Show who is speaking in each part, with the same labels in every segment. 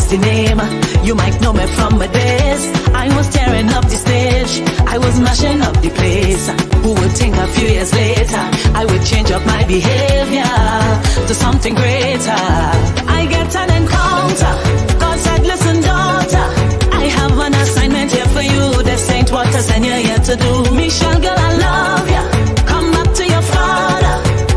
Speaker 1: is the name. You might know me from my days. I was tearing up the stage, I was mashing up the place. Who would think a few years later I would change up my behavior to something greater? I get an encounter. God said, listen daughter, I have an assignment here for you. This ain't what I send you here to do. Michelle, girl, I love ya. Come back to your father.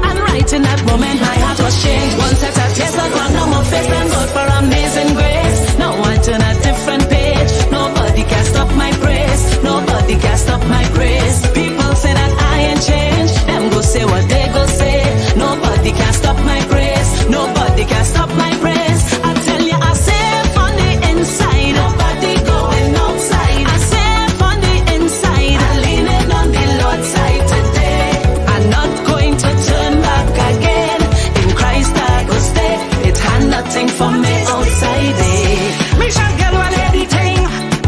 Speaker 1: And right in that moment my heart was changed. One set of tears that run down my face, and God for amazing grace. Now I turn a different page. Nobody can stop my praise. Nobody can stop my praise. People say that I ain't changed. Them go say what they go say. Nobody can stop my praise. Nobody can stop my praise. I tell you, I safe on the inside. Nobody going outside. I safe on the inside. I'm leaning on the Lord's side today. I'm not going to turn back again. In Christ I go stay. It had nothing for me outside it.
Speaker 2: Michelle, girl, well, anything.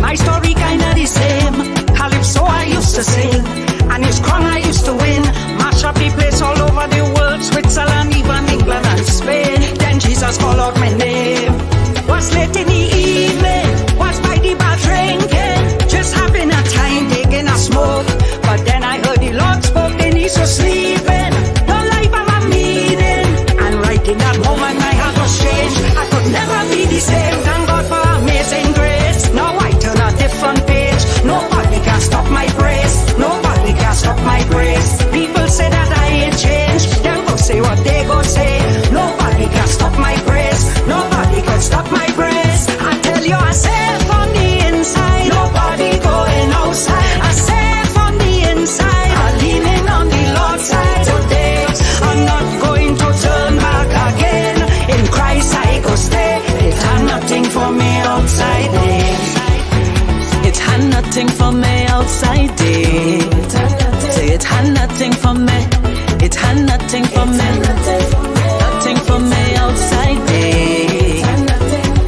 Speaker 2: My story kinda the same. Calypso I used to sing, and his crown I used to win. Mash up the place all over the world, Switzerland, even England and Spain. Then Jesus called out my name. Was late in the evening, was by the bar drinking, just having a time, taking a smoke. But then I heard the Lord spoke, and he's so sleeping. No life I'm a meaning. And right in that moment my heart was changed. I could never be the same. Thank God for amazing grace. Now I turn a different page. Nobody can stop my praise. Nobody can stop my praise. People say that I ain't changed. Them go say what they go say. Nobody can stop my praise. Nobody can stop my praise. I tell you, I safe on the inside. Nobody going outside. I safe on the inside. I'm leaning on the Lord's side today. I'm not going to turn back again. In Christ I go stay. It had nothing for me outside there.
Speaker 1: It had nothing for me outside it. Say it had nothing for me. It had nothing for me. Nothing for me outside it.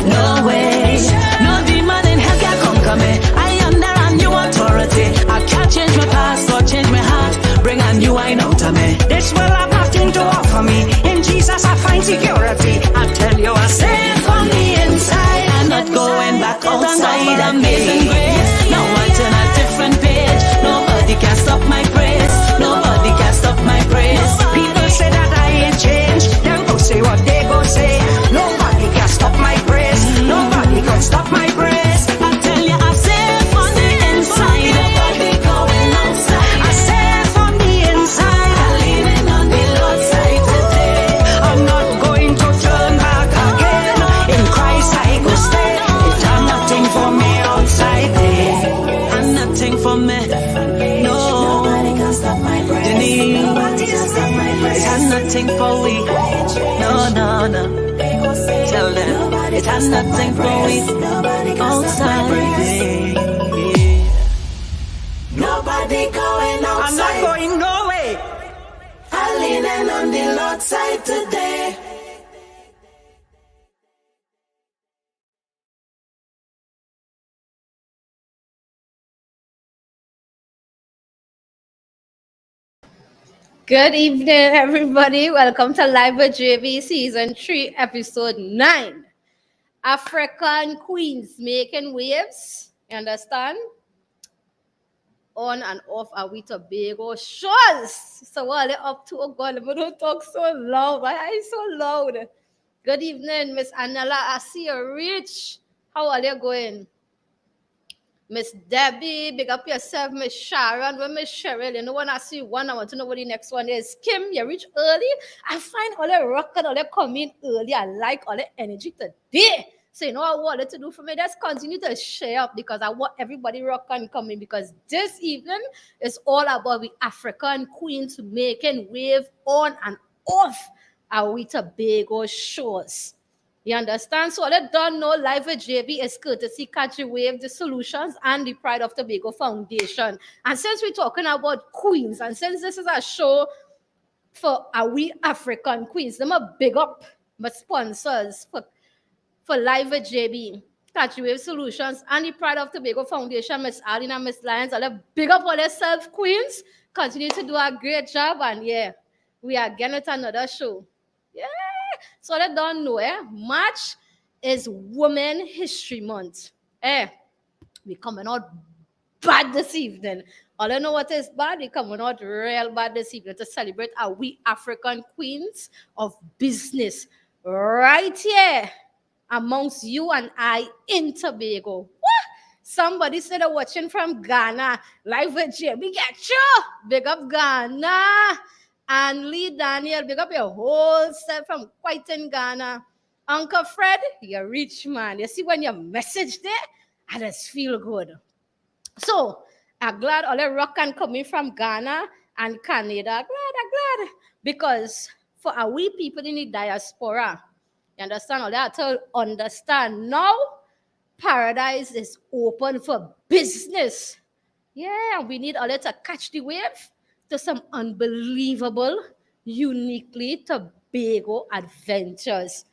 Speaker 1: No way. No demon in hell can conquer me. I am under a new authority. I can't change my past or change my heart. Bring a new wine out of me.
Speaker 2: This world have nothing to offer me. In Jesus I find security. I tell you, I safe on the inside.
Speaker 1: I'm not going back outside. Amazing grace. Now I turn a different page. Nobody can stop my praise. Nobody can stop my praise.
Speaker 2: People say that I ain't changed. Them go say what they go say. Nobody can stop my praise. Nobody can stop my praise.
Speaker 1: I tell you, I'm safe on the inside. Nobody going outside.
Speaker 2: I safe on the inside.
Speaker 1: I'm leaning on the Lord's side today.
Speaker 2: I'm not going to turn back again. In Christ I go stay. It had nothing for me outside there.
Speaker 1: And nothing for me. No.
Speaker 3: Nobody can stop my praise.
Speaker 1: Denise.
Speaker 3: Nobody can stop my praise.
Speaker 1: It had nothing for we. No, no, no. Tell them. It had nothing for we. Outside.
Speaker 3: Nobody going
Speaker 2: I'm not
Speaker 3: outside.
Speaker 2: going nowhere.
Speaker 3: I'm leaning on the Lord's side today.
Speaker 4: Good evening, everybody. Welcome to Live with JB Season 3, Episode 9. African Queens making waves. You understand? On and off Ahwee Tobago shows. So what are they up to? Oh God, let me don't talk so loud. Why are you so loud? Good evening, Miss Anela. I see you reach. How are you going? Miss Debbie, big up yourself. Miss Sharon, with Miss Cheryl. You know when I see one, I want to know what the next one is. Kim, you reach early. I find all the rocket, all the coming early. I like all the energy today. So you know what I wanted to do for me? Just continue to share up because I want everybody rock and coming because this evening is all about the African queens making wave on and off Ahwee Tobago shores. You understand? So let them know Live with JB is courtesy Catchy Wave, the Solutions, and the Pride of Tobago Foundation. And since we're talking about queens, and since this is a show for Ahwee African queens, them a big up my sponsors for Live with JB, Catchy Wave Solutions, and the Pride of Tobago Foundation, Miss Arlene and Miss Lyons. I'll big up all yourself, queens. Continue to do a great job, and yeah, we are getting at another show. Yeah. So let them know, March is Women History Month. We coming out bad this evening. All I know what is bad, we coming out real bad this evening to celebrate our we African queens of business right here amongst you and I in Tobago. What? Somebody said they're watching from Ghana. Live with Jamie. Get you. Big up Ghana. And Lee Daniel, big up your whole set from quite in Ghana. Uncle Fred, you're rich man. You see when you message there, I just feel good. So I'm glad all the rock can coming from Ghana and Canada. I'm glad. Because for our we people in the diaspora, you understand all that? To understand now, paradise is open for business. Yeah, we need all that to catch the wave to some unbelievable, uniquely Tobago adventures.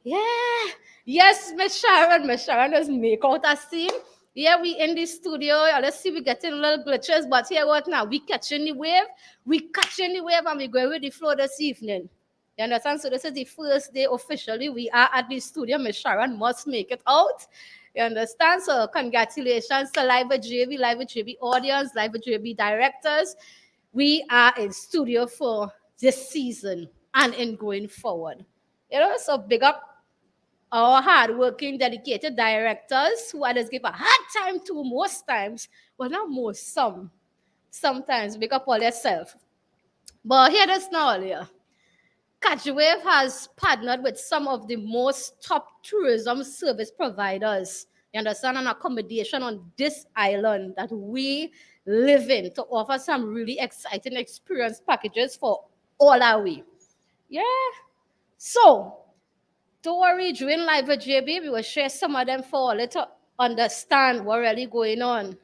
Speaker 4: Yeah. Yes, Miss Sharon. Miss Sharon does make out a scene. Yeah, we in the studio. Let's see, we getting little glitches, but here what now? We catching the wave. We catching the wave and we going with the flow this evening. You understand? So this is the first day officially. We are at the studio. Miss Sharon must make it out. You understand? So congratulations to Live with JB audience, Live with JB directors. We are in studio for this season and in going forward. You know, so big up our hardworking, dedicated directors who others give a hard time to most times. Well, not most, sometimes. Big up all yourself. But here it is now, yeah. Catchwave has partnered with some of the most top tourism service providers, you understand, and accommodation on this island that we live in to offer some really exciting experience packages for all our we. Yeah. So, don't worry, during Live with JB, we will share some of them for all to understand what really going on.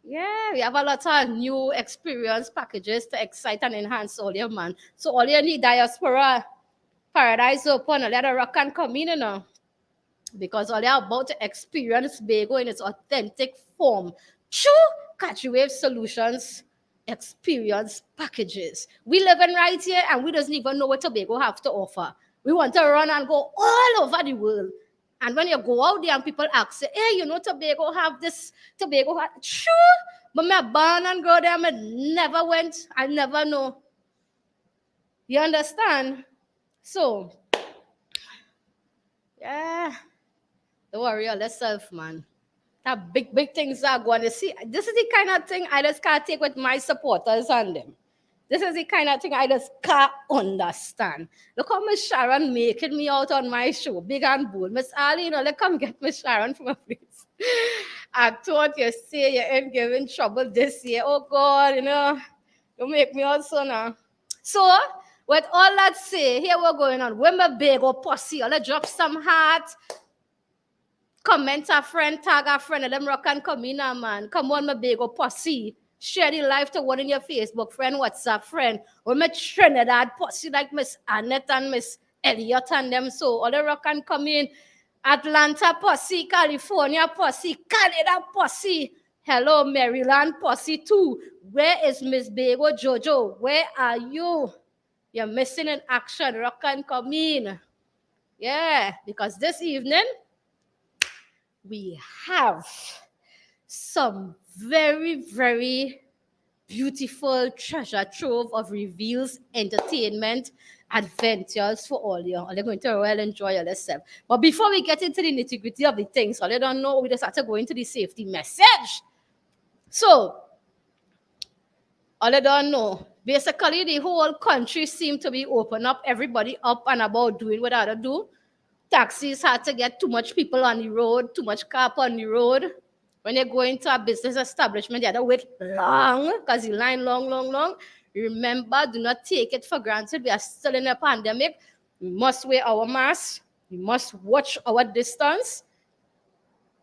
Speaker 4: Yeah, we have a lot of new experience packages to excite and enhance all your man. So all you need diaspora, paradise open, a lot of rock and come in, you know. Because all you're about to experience Bago in its authentic form. True Catch Wave Solutions experience packages. We live in right here and we doesn't even know what Tobago have to offer. We want to run and go all over the world. And when you go out there and people ask, hey, you know Tobago have this, Tobago have, sure. But me born and grow there, I never went, I never know. You understand? So, yeah. Don't worry about yourself, man. That big things are going to see. This is the kind of thing I just can't take with my supporters and them. This is the kind of thing I just can't understand. Look how Miss Sharon making me out on my show, big and bold. Miss Ali, you know, let's come get Miss Sharon from a place. I thought you say you ain't giving trouble this year. Oh God, you know, you make me also now. So, with all that say, here we're going on. Women big or pussy, let's drop some heart. Comment a friend, tag a friend, and them rock and come in, man. Come on, my big or pussy. Share the life to one in your Facebook friend, WhatsApp friend. Or my Trinidad pussy like Miss Annette and Miss Elliot and them. So all the rock and come in. Atlanta pussy, California pussy, Canada pussy. Hello, Maryland pussy too. Where is Miss Bago Jojo? Where are you? You're missing in action. Rock and come in. Yeah, because this evening, we have some very, very beautiful treasure trove of reveals, entertainment, adventures for all you. All you're going to well enjoy yourself. But before we get into the nitty-gritty of the things, all you don't know, we just have to go into the safety message. So, all you don't know, basically the whole country seemed to be open up, everybody up and about doing what they do. Taxis had to get too much people on the road, too much car on the road. When you go into a business establishment, you have to wait long because the line long. Remember, do not take it for granted. We are still in a pandemic. We must wear our masks. We must watch our distance.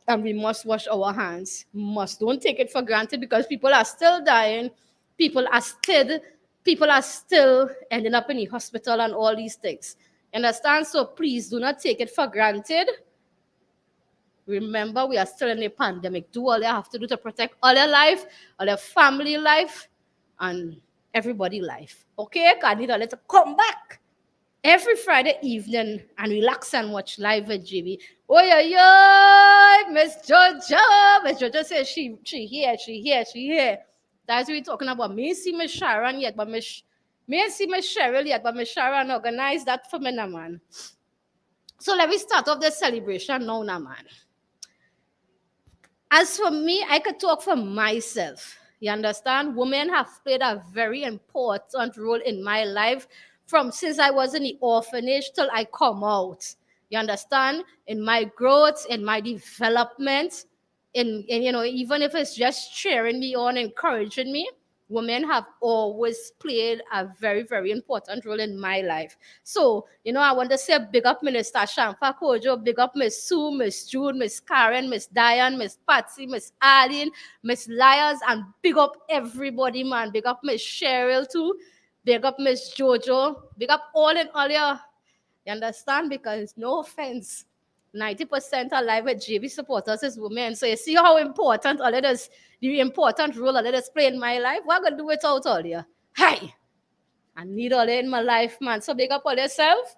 Speaker 4: And we must wash our hands. Don't take it for granted because people are still dying. People are still ending up in the hospital and all these things. Understand? So please do not take it for granted. Remember, we are still in a pandemic. Do all you have to do to protect all your life, all your family life, and everybody life. Okay? I need all to come back every Friday evening and relax and watch live with JB. Oh yeah, Miss Jojo. Miss Jojo says she here. That's what we're talking about. Me see Miss Sharon yet, but me see Miss Cheryl yet, but Miss Sharon organized that for me, nah, man. So let me start off the celebration now, nah, man. As for me, I could talk for myself. You understand? Women have played a very important role in my life from since I was in the orphanage till I come out. You understand? In my growth, in my development, in you know, even if it's just cheering me on, encouraging me, women have always played a very, very important role in my life. So, you know, I want to say big up Minister Shamfa Kojo, big up Miss Sue, Miss June, Miss Karen, Miss Diane, Miss Patsy, Miss Arlene, Miss Lyons, and big up everybody, man. Big up Miss Cheryl too. Big up Miss Jojo. Big up all and all your, you understand? Because no offense, 90% of live with JV supporters is women. So you see how important all of this, the important role all of this play in my life. What gonna do without all you? Hey, I need all that in my life, man. So big up all yourself.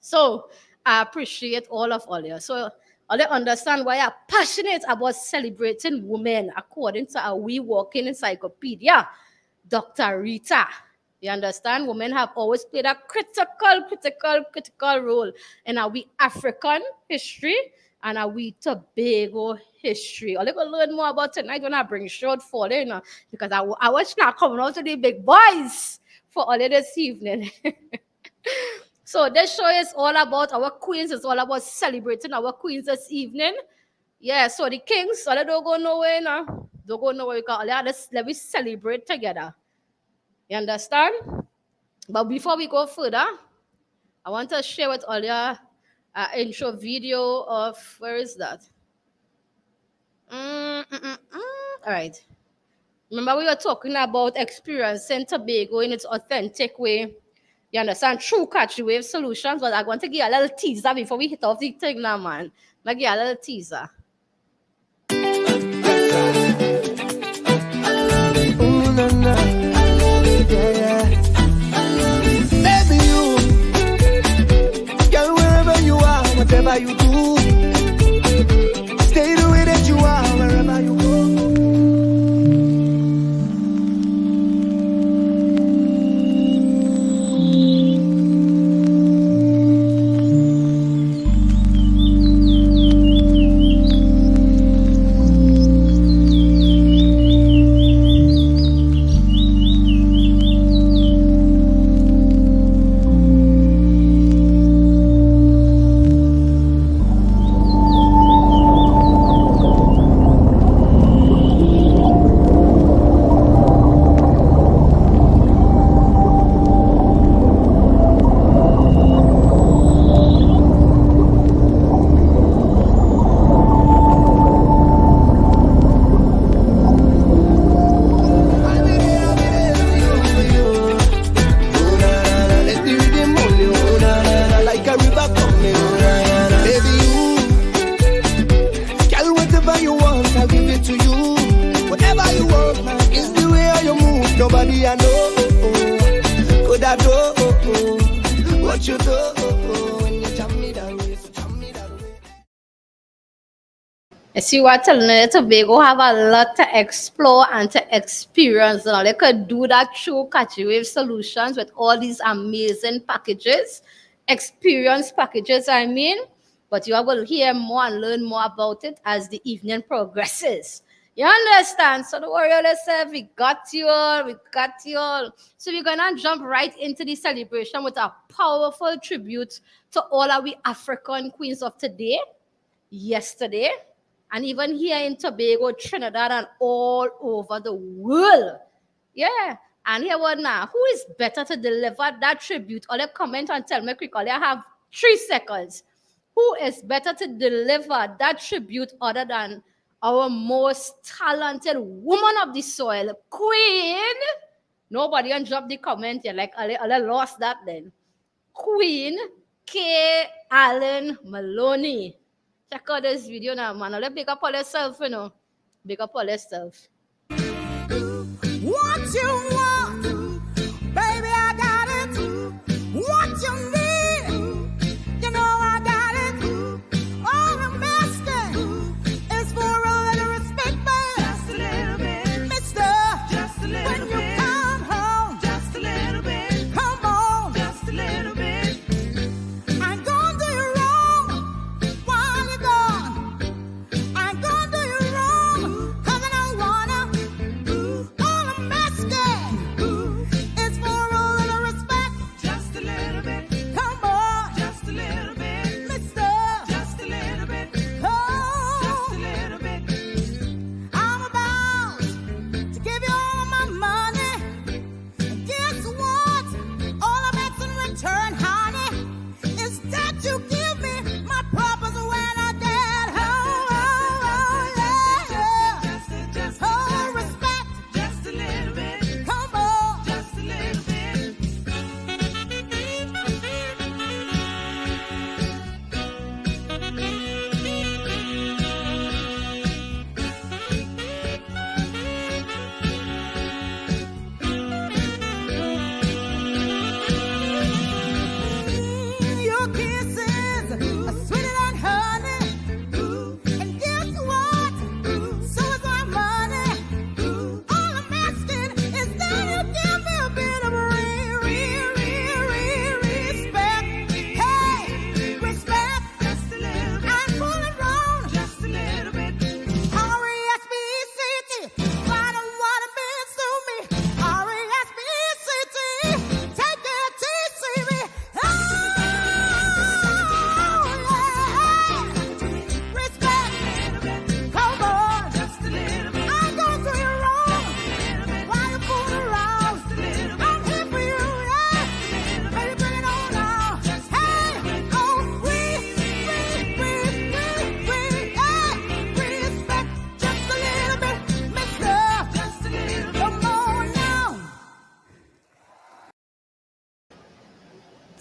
Speaker 4: So I appreciate all of all you. So all you understand why I'm passionate about celebrating women according to a we walking encyclopedia, Dr. Rita. You understand? Women have always played a critical role in our African history and our Tobago history. I'll go learn more about tonight when I bring short for you know, because I watch now coming out to the big boys for all of this evening. So this show is all about our queens. It's all about celebrating our queens this evening. Yeah, so the kings, all they don't go nowhere now. Don't go nowhere because let me celebrate together. You understand? But before we go further, I want to share with all your intro video of, where is that? All right. Remember we were talking about experiencing Tobago in its authentic way. You understand? True catchy wave solutions. But I want to give a little teaser before we hit off the thing now, man. I'll give a little teaser.
Speaker 5: Ooh, na, na. Yeah. Baby, you, girl, wherever you are, whatever you do, stay the way that you are, wherever you go.
Speaker 4: See what telling Tobago have a lot to explore and to experience. You know, they could do that through catchy wave solutions with all these amazing packages, experience packages, I mean. But you will hear more and learn more about it as the evening progresses. You understand? So don't worry about yourself. We got you all. So we're gonna jump right into the celebration with a powerful tribute to all our African queens of today, yesterday, and even here in Tobago, Trinidad, and all over the world. Yeah. And here what now? Who is better to deliver that tribute? Or comment and tell me quickly. I have 3 seconds. Who is better to deliver that tribute other than our most talented woman of the soil, Queen? Nobody can drop the comment yet. Like, I lost that then. Queen K. Allen Maloney. Check out this video now, man. Let's pick up all yourself, you know. Pick up all yourself.
Speaker 6: What you want, baby, I got it. What you need.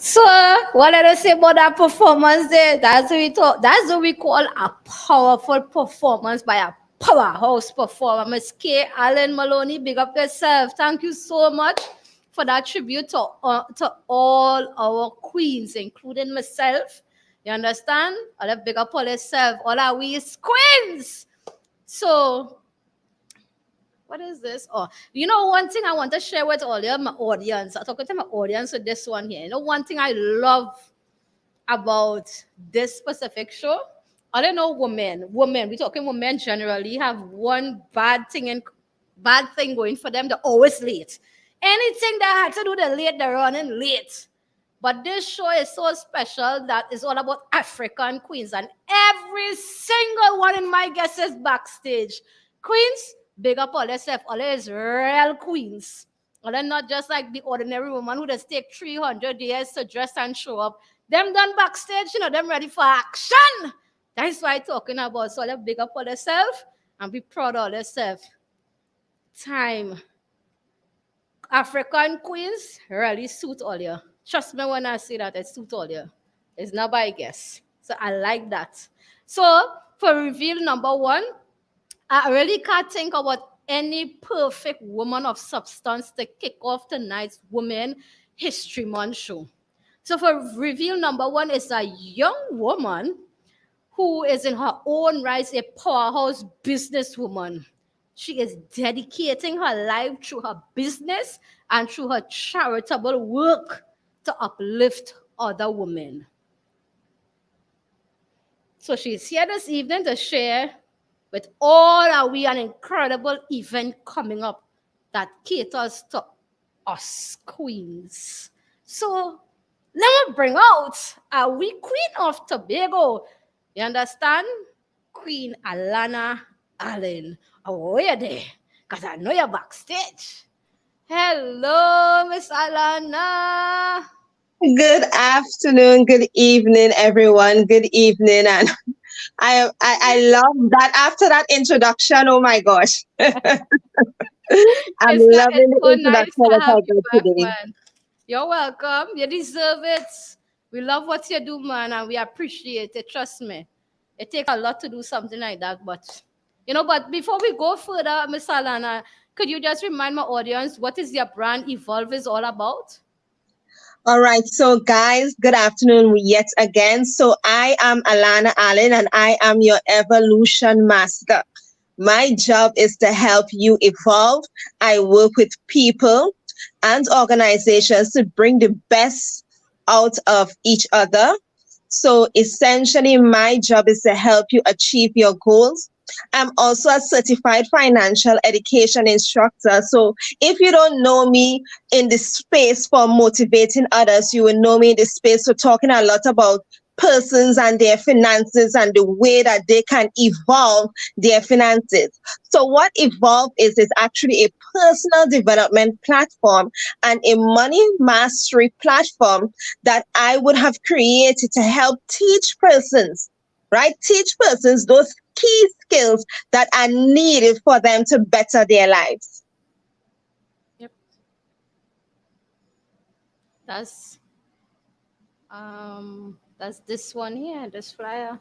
Speaker 4: So, what did I say about that performance there? That's what we talk. That's what we call a powerful performance by a powerhouse performer. Miss K. Allen Maloney, big up yourself. Thank you so much for that tribute to all our queens, including myself. You understand? All that big up all yourself. All our we is queens. So, what is this? Oh, you know, one thing I want to share with all my audience. I'm talking to my audience with this one here. You know, one thing I love about this specific show. I don't know women. We're talking women generally have one bad thing going for them. They're always late. Anything that had to do the late, they're running late. But this show is so special that it's all about African queens, and every single one in my guests is backstage. Queens, big up all yourself. All is real queens. All are not just like the ordinary woman who just take 300 years to dress and show up. Them done backstage, you know, them ready for action. That's why I'm talking about. So let's big up all yourself and be proud of yourself. Time. African queens really suit all you. Trust me when I say that, it suit all you. It's not by guess. So I like that. So for reveal number one, I really can't think about any perfect woman of substance to kick off tonight's Women History Month show. So for reveal number one is a young woman who is in her own right a powerhouse businesswoman. She is dedicating her life through her business and through her charitable work to uplift other women. So she's here this evening to share with all our we an incredible event coming up that caters to us queens. So let me bring out our we Queen of Tobago. You understand? Queen Alana Allen. Oh, are you there? Because I know you're backstage. Hello, Miss Alana.
Speaker 6: Good afternoon, good evening, everyone. Good evening, and I love that after that introduction. Oh my gosh, I'm loving the
Speaker 4: so nice
Speaker 6: introduction
Speaker 4: to
Speaker 6: that
Speaker 4: have
Speaker 6: I
Speaker 4: you
Speaker 6: got
Speaker 4: back,
Speaker 6: today.
Speaker 4: man. You're welcome. You deserve it. We love what you do, man, and we appreciate it. Trust me. It takes a lot to do something like that, but but before we go further, Miss Alana, could you just remind my audience what is your brand Evolve is all about?
Speaker 6: All right, so guys, good afternoon yet again. So I am Alana Allen, and I am your evolution master. My job is to help you evolve. I work with people and organizations to bring the best out of each other. So essentially, my job is to help you achieve your goals. I'm also a certified financial education instructor. So if you don't know me in the space for motivating others, you will know me in the space for talking a lot about persons and their finances and the way that they can evolve their finances. So what Evolve is actually a personal development platform and a money mastery platform that I would have created to help teach persons, right? Teach persons those key skills that are needed for them to better their lives.
Speaker 4: Yep. That's this one here, this flyer.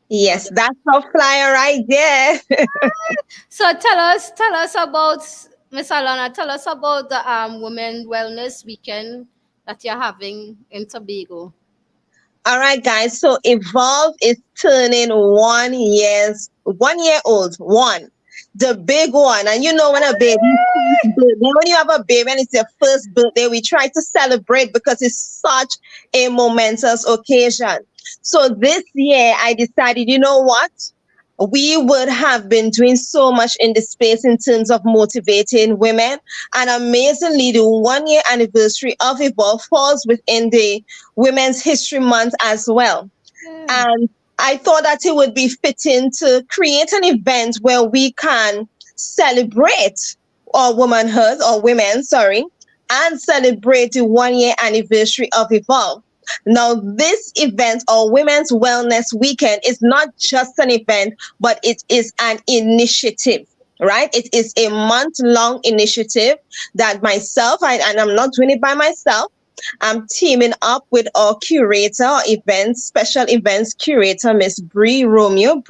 Speaker 6: Yes, that's our flyer right there.
Speaker 4: So tell us about Miss Alana. Tell us about the Women Wellness Weekend that you're having in Tobago.
Speaker 6: All right, guys. So Evolve is turning 1 year old. One, the big one. And when a baby's first birthday, when you have a baby and it's their first birthday, we try to celebrate because it's such a momentous occasion. So this year, I decided, you know what? We would have been doing so much in the space in terms of motivating women. And amazingly, the 1 year anniversary of Evolve falls within the Women's History Month as well. And I thought that it would be fitting to create an event where we can celebrate our womanhood, or women, sorry, and celebrate the 1 year anniversary of Evolve. Now, this event, or Women's Wellness Weekend, is not just an event, but it is an initiative, right? It is a month-long initiative that myself, and I'm not doing it by myself, I'm teaming up with our curator, our events, special events curator, Miss Brittany Romeo,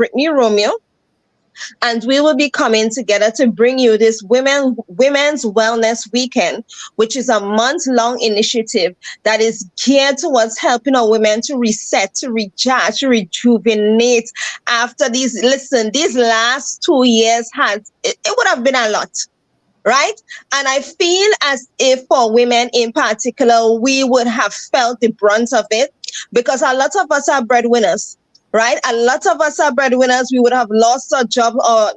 Speaker 6: and we will be coming together to bring you this Women's Wellness Weekend, which is a month-long initiative that is geared towards helping our women to reset, to recharge, to rejuvenate after these last 2 years it would have been a lot. Right? And I feel as if for women in particular, we would have felt the brunt of it because a lot of us are breadwinners, right? A lot of us are breadwinners. We would have lost our job or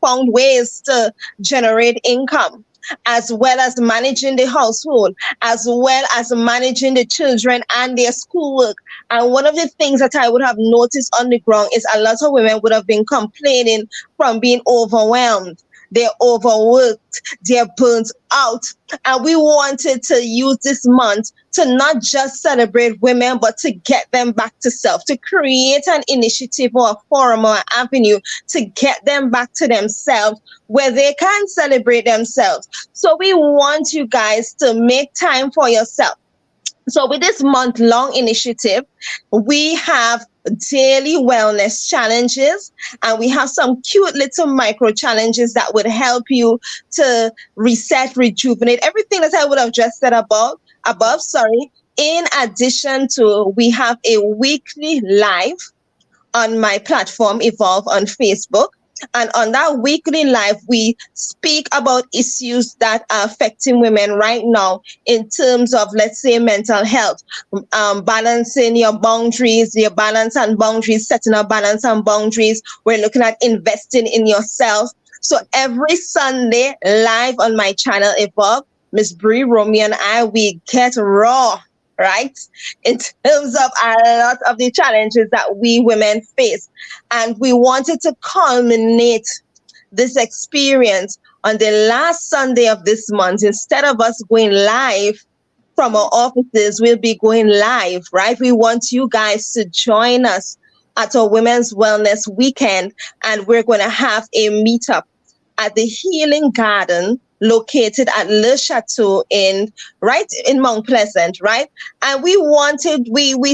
Speaker 6: found ways to generate income, as well as managing the household, as well as managing the children and their schoolwork. And one of the things that I would have noticed on the ground is a lot of women would have been complaining from being overwhelmed. They're overworked, they're burnt out. And we wanted to use this month to not just celebrate women, but to get them back to self, to create an initiative or a forum or an avenue to get them back to themselves where they can celebrate themselves. So we want you guys to make time for yourself. So with this month-long initiative, we have daily wellness challenges, and we have some cute little micro challenges that would help you to reset, rejuvenate, everything that I would have just said above. In addition to, we have a weekly live on my platform, Evolve on Facebook. And on that weekly live, we speak about issues that are affecting women right now in terms of, let's say, mental health, balancing your boundaries, your balance and boundaries, setting a balance and boundaries. We're looking at investing in yourself. So every Sunday live on my channel, Evolve, Miss Bree, Romeo, and I, we get raw, right? In terms of a lot of the challenges that we women face. And we wanted to culminate this experience on the last Sunday of this month. Instead of us going live from our offices, we'll be going live, right? We want you guys to join us at our Women's Wellness Weekend. And we're going to have a meetup at the Healing Garden located at Le Chateau right in Mount Pleasant, right? And we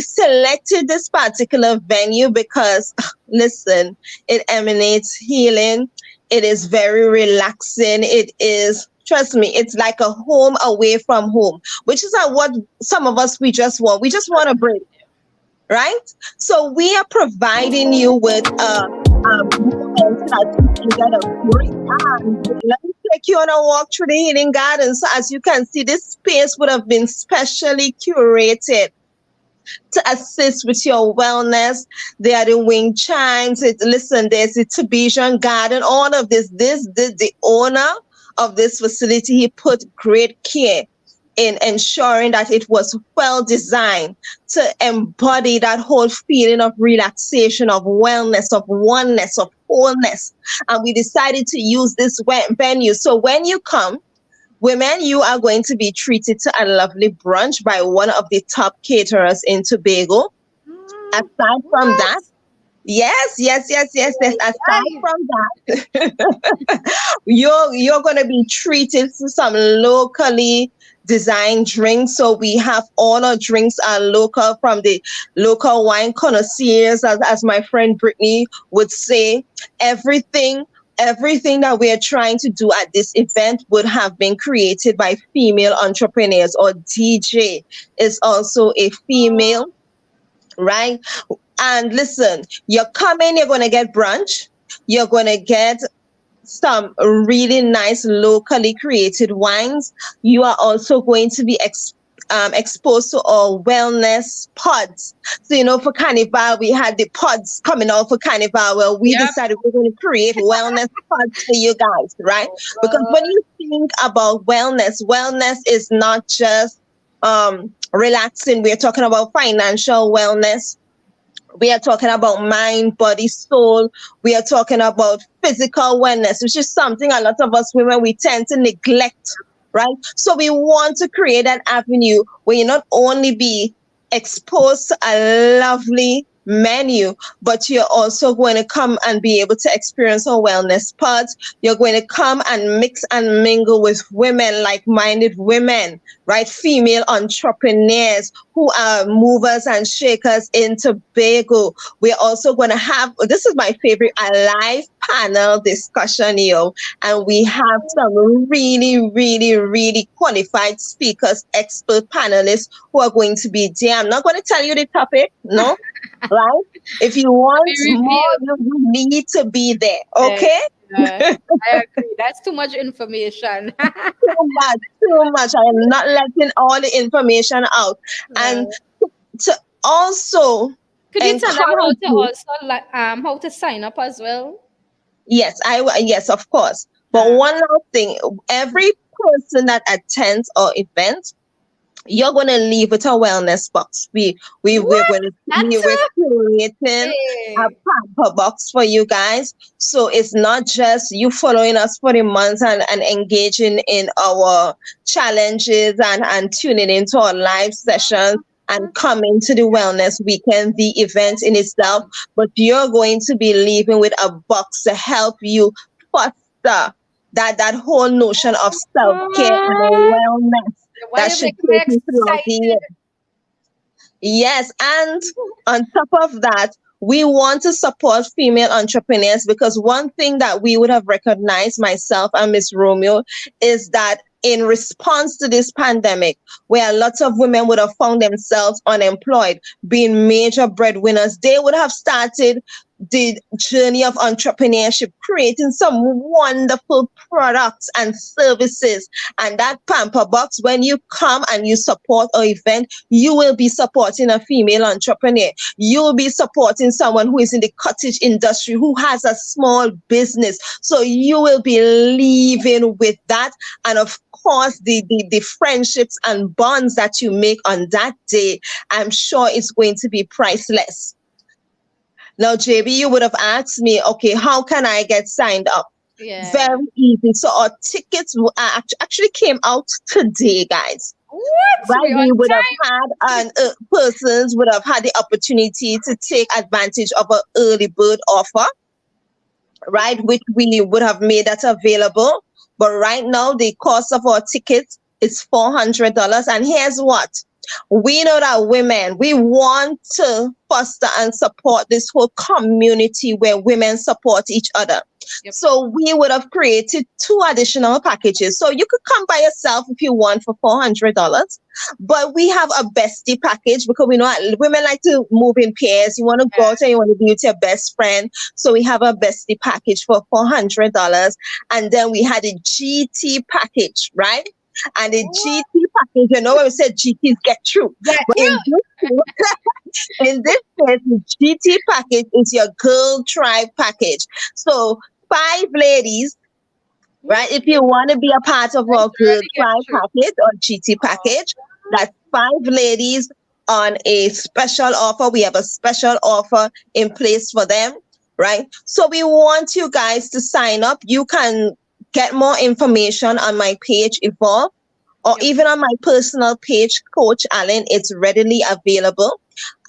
Speaker 6: selected this particular venue because, listen, it emanates healing. It is very relaxing. It is, trust me, it's like a home away from home, which is what some of us, we just want. We just want a break, right? So we are providing you with moments that you can get a break. Let me take you on a walk through the Healing Garden. So as you can see, this space would have been specially curated to assist with your wellness. There are the wind chimes. There's the Tibetan garden. All of this. The owner of this facility, he put great care in ensuring that it was well designed to embody that whole feeling of relaxation, of wellness, of oneness, of wholeness. And we decided to use this venue. So when you come, women, you are going to be treated to a lovely brunch by one of the top caterers in Tobago. Aside from that, yes. Aside from that, you're going to be treated to some locally designed drinks. So we have all our drinks are local from the local wine connoisseurs, as my friend Brittany would say. Everything that we are trying to do at this event would have been created by female entrepreneurs. Or DJ is also a female, right? And listen, you're coming, you're going to get brunch. You're going to get some really nice locally created wines. You are also going to be exposed to our wellness pods. So, for Carnival, we had the pods coming out for Carnival. Well, we decided we're going to create wellness pods for you guys, right? Because when you think about wellness is not just relaxing. We're talking about financial wellness. We are talking about mind, body, soul. We are talking about physical wellness, which is something a lot of us women, we tend to neglect, right? So we want to create an avenue where you not only be exposed to a lovely menu, but you're also going to come and be able to experience our wellness pods. You're going to come and mix and mingle with women, like-minded women, right? Female entrepreneurs who are movers and shakers in Tobago. We're also going to have, this is my favorite, a live panel discussion, and we have some really, really, really qualified speakers, expert panelists who are going to be there. I'm not going to tell you the topic, no, right? If you want
Speaker 4: Be
Speaker 6: more,
Speaker 4: revealed.
Speaker 6: you need to be there,
Speaker 4: Yeah,
Speaker 6: okay?
Speaker 4: I agree. That's too much information.
Speaker 6: Too much, too much. I am not letting all the information out.
Speaker 4: Uh,
Speaker 6: And to also
Speaker 4: could you tell them how
Speaker 6: encourage
Speaker 4: to
Speaker 6: you,
Speaker 4: also like how to sign up as well?
Speaker 6: yes, yes, of course. But
Speaker 4: Uh,
Speaker 6: one last thing, every person that attends our event, you're gonna leave with a wellness box. We're
Speaker 4: what?
Speaker 6: going to
Speaker 4: That's
Speaker 6: we're
Speaker 4: a
Speaker 6: curating a
Speaker 4: hey.
Speaker 6: pamper box for you guys. So it's not just you following us for the month and engaging in our challenges and tuning into our live sessions and coming to the wellness weekend, the event in itself, but you're going to be leaving with a box to help you foster that whole notion of self-care and
Speaker 4: What?
Speaker 6: wellness
Speaker 4: Why
Speaker 6: that
Speaker 4: you
Speaker 6: should
Speaker 4: make me
Speaker 6: take you throughout the year.
Speaker 4: excited?
Speaker 6: Yes, and on top of that, we want to support female entrepreneurs because one thing that we would have recognized, myself and Miss Romeo, is that in response to this pandemic, where lots of women would have found themselves unemployed, being major breadwinners, they would have started the journey of entrepreneurship, creating some wonderful products and services. And that pamper box, when you come and you support our event, you will be supporting a female entrepreneur. You will be supporting someone who is in the cottage industry, who has a small business. So you will be leaving with that. And of course, the friendships and bonds that you make on that day, I'm sure it's going to be priceless. Now, JB, you would have asked me, okay, how can I get signed up?
Speaker 4: Yeah.
Speaker 6: Very easy. So our tickets actually came out today, guys.
Speaker 4: What?
Speaker 6: Right,
Speaker 4: We on
Speaker 6: we would have
Speaker 4: time?
Speaker 6: had persons would have had the opportunity to take advantage of an early bird offer, right, which we would have made that available. But right now, the cost of our tickets is $400. And here's what. We know that women, we want to foster and support this whole community where women support each other.
Speaker 4: Yep.
Speaker 6: So we would have created 2 additional packages. So you could come by yourself if you want for $400. But we have a bestie package because we know women like to move in pairs. You want to go
Speaker 4: Yeah.
Speaker 6: out and you want to be with your best friend. So we have a bestie package for $400. And then we had a GT package, right? And the GT package, when we said GTs get through.
Speaker 4: Get
Speaker 6: But in this case, the GT package is your girl tribe package. So 5 ladies, right? If you want to be a part of our girl
Speaker 4: Really get
Speaker 6: tribe
Speaker 4: through.
Speaker 6: package or GT package, that's 5 ladies on a special offer. We have a special offer in place for them, right? So we want you guys to sign up. You can get more information on my page, Evolve, or
Speaker 4: Yep.
Speaker 6: even on my personal page, Coach Allen. It's readily available.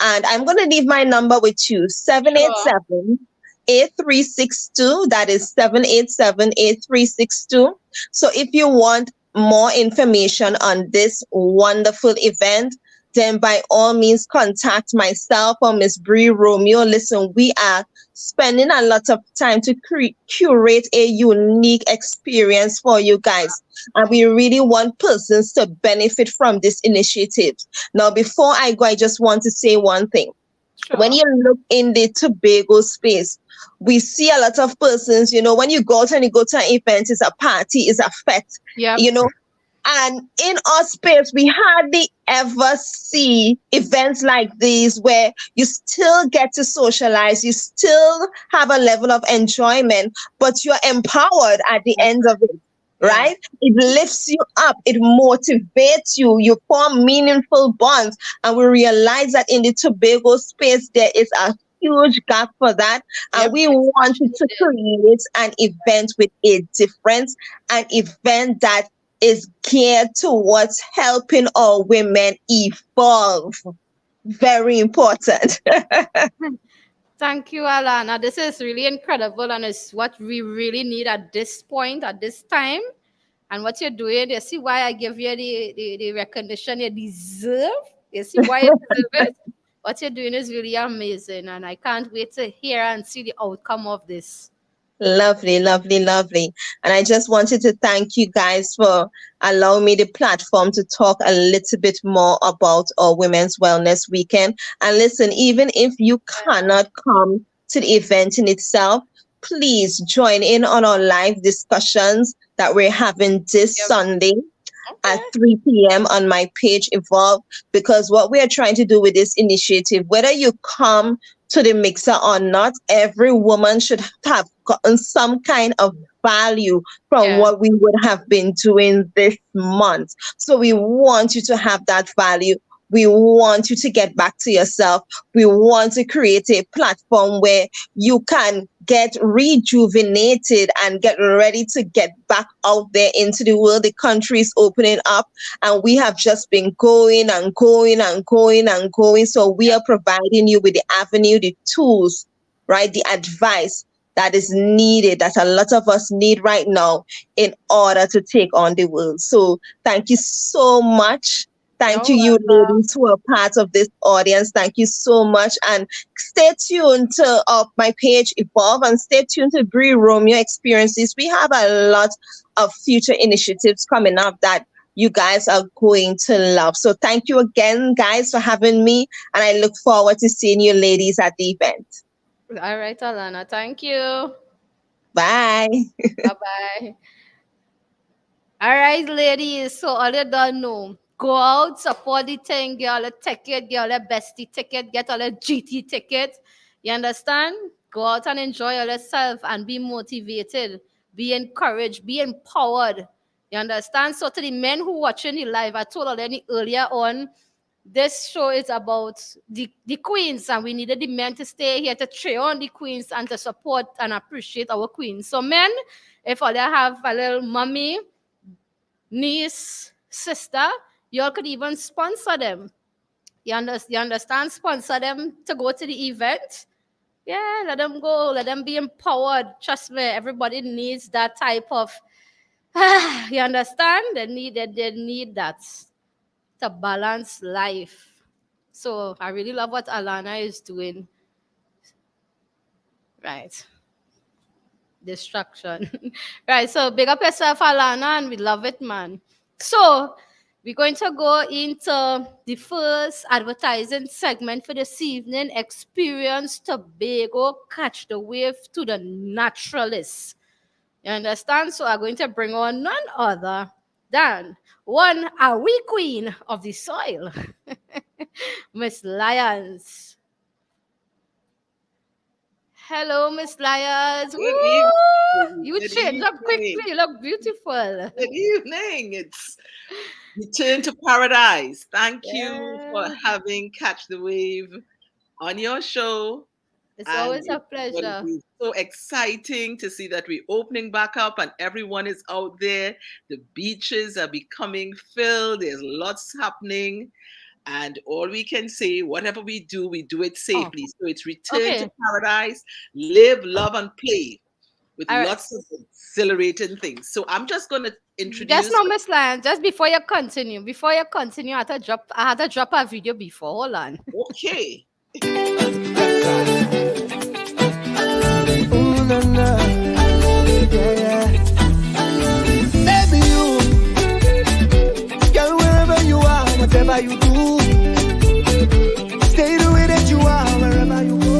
Speaker 6: And I'm going to leave my number with you,
Speaker 4: Sure.
Speaker 6: 787-8362. That is 787-8362. So if you want more information on this wonderful event, then by all means contact myself or Miss Bree Romeo. Listen, we are spending a lot of time to curate a unique experience for you guys. And we really want persons to benefit from this initiative. Now, before I go, I just want to say one thing.
Speaker 4: Sure.
Speaker 6: When you look in the Tobago space, we see a lot of persons, when you go out and you go to an event, it's a party, it's a fete,
Speaker 4: Yep.
Speaker 6: And in our space, we hardly ever see events like these where you still get to socialize, you still have a level of enjoyment, but you're empowered at the end of it. Right? It lifts you up. It motivates you. You form meaningful bonds. And we realize that in the Tobago space, there is a huge gap for that. And
Speaker 4: Yep.
Speaker 6: we wanted to create an event with a difference, an event that is geared towards helping our women evolve. Very important.
Speaker 4: Thank you, Alana. This is really incredible, and it's what we really need at this point, at this time. And what you're doing, you see why I give you the recognition you deserve? You see why you deserve it? What you're doing is really amazing, and I can't wait to hear and see the outcome of this.
Speaker 6: Lovely, lovely, lovely. And I just wanted to thank you guys for allowing me the platform to talk a little bit more about our Women's Wellness Weekend. And listen, even if you cannot come to the event in itself, please join in on our live discussions that we're having this Sunday at 3 p.m. on my page Evolve, because what we are trying to do with this initiative, whether you come to the mixer or not, every woman should have gotten some kind of value from what we would have been doing this month. So we want you to have that value. We want you to get back to yourself. We want to create a platform where you can get rejuvenated and get ready to get back out there into the world. The country is opening up, and we have just been going and going and going and going. So we are providing you with the avenue, the tools, right? The advice that is needed, that a lot of us need right now in order to take on the world. So thank you so much. Thank you ladies who are part of this audience. Thank you so much. And stay tuned to my page Evolve, and stay tuned to Bree Romeo Experiences. We have a lot of future initiatives coming up that you guys are going to love. So thank you again, guys, for having me. And I look forward to seeing you ladies at the event.
Speaker 4: All right, Alana. Thank you.
Speaker 6: Bye.
Speaker 4: Bye-bye. All right, ladies. So all you don't know, go out, support the thing, get all the ticket, get all the bestie ticket, get all the GT ticket. You understand? Go out and enjoy yourself and be motivated, be encouraged, be empowered. You understand? So to the men who watching the live, I told already earlier on, this show is about the queens, and we needed the men to stay here to cheer on the queens and to support and appreciate our queens. So men, if all you have a little mommy, niece, sister, you all could even sponsor them. You understand? Sponsor them to go to the event. Yeah, let them go. Let them be empowered. Trust me, everybody needs that type of, you understand? They need that to balance life. So I really love what Alana is doing. Right. Distraction. Right, so big up yourself, Alana, and we love it, man. So we're going to go into the first advertising segment for this evening. Experience Tobago, catch the wave to the naturalists. You understand? So I'm going to bring on none other than one Ahwee queen of the soil, Miss Lyons. Hello, Miss Lyons. You changed up quickly. You look beautiful.
Speaker 7: Good evening. It's Return to Paradise. Thank you for having Catch the Wave on your show.
Speaker 4: It's always a pleasure.
Speaker 7: It's so exciting to see that we're opening back up and everyone is out there. The beaches are becoming filled. There's lots happening. And all we can say, whatever we do it safely. So it's Return to Paradise, live, love, and play with lots of exhilarating things. So I'm just going to introduce.
Speaker 4: Just no, Miss Lyons, just before you continue, I had to drop a video before. Hold on.
Speaker 7: Okay.
Speaker 5: Baby, you, girl, wherever you are, whatever you do, stay the way that you are, wherever you go.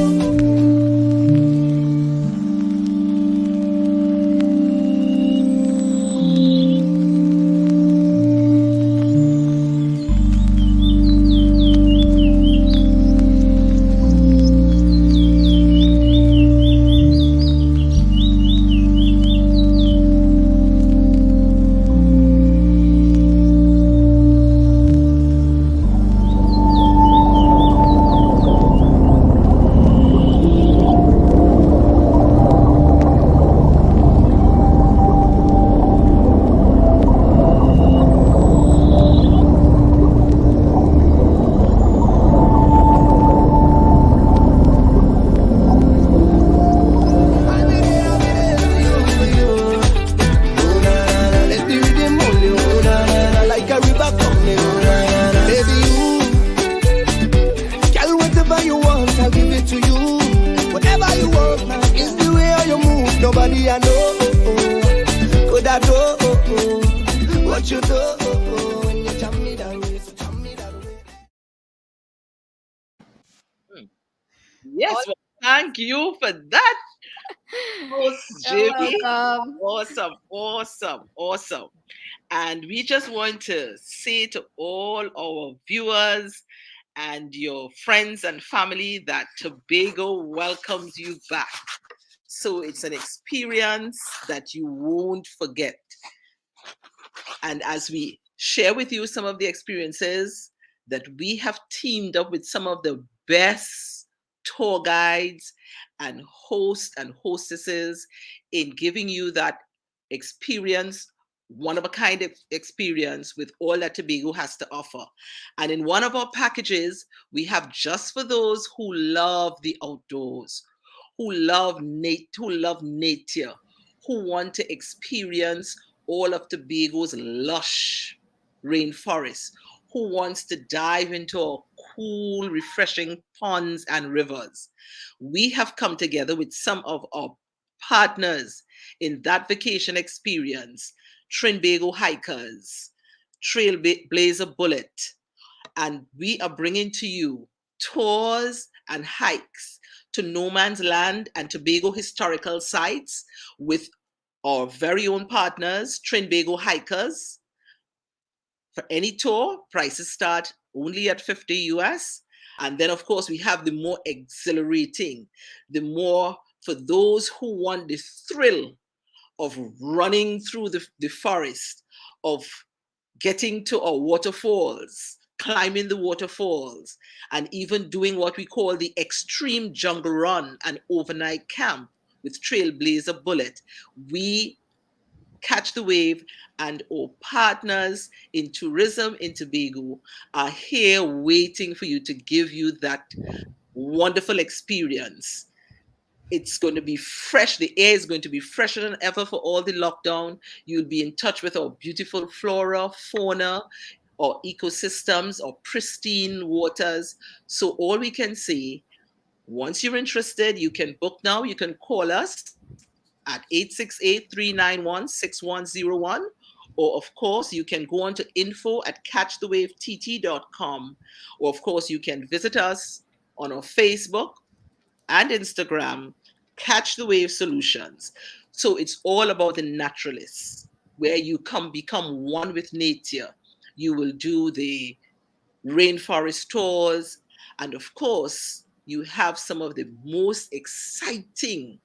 Speaker 5: that oh, what you do when you jam me that way, so jam me that way.
Speaker 7: Yes, well, thank you for that, host
Speaker 4: You're
Speaker 7: JB.
Speaker 4: welcome.
Speaker 7: Awesome, awesome, awesome. And we just want to say to all our viewers and your friends and family that Tobago welcomes you back. So it's an experience that you won't forget. And as we share with you some of the experiences that we have teamed up with some of the best tour guides and hosts and hostesses in giving you that experience, one of a kind of experience with all that Tobago has to offer. And in one of our packages, we have just for those who love the outdoors, who love nature, who want to experience all of Tobago's lush rainforest, who wants to dive into our cool, refreshing ponds and rivers. We have come together with some of our partners in that vacation experience, Trinbago Hikers, Trailblazer Bullet, and we are bringing to you tours and hikes to no man's land and Tobago historical sites with our very own partners, Trinbago Hikers. For any tour, prices start only at 50 US. And then, of course, we have the more exhilarating, the more for those who want the thrill of running through the forest, of getting to our waterfalls, climbing the waterfalls, and even doing what we call the extreme jungle run and overnight camp with Trailblazer Bullet. We Catch the Wave and our partners in tourism in Tobago are here waiting for you to give you that wonderful experience. It's going to be fresh. The air is going to be fresher than ever for all the lockdown. You'll be in touch with our beautiful flora, fauna, or ecosystems, or pristine waters. So all we can say, once you're interested, you can book now. You can call us at 868-391-6101. Or, of course, you can go on to info@catchthewavettt.com. Or, of course, you can visit us on our Facebook and Instagram, Catch the Wave Solutions. So it's all about the naturalists, where you become one with nature. You will do the rainforest tours, and of course, you have some of the most exciting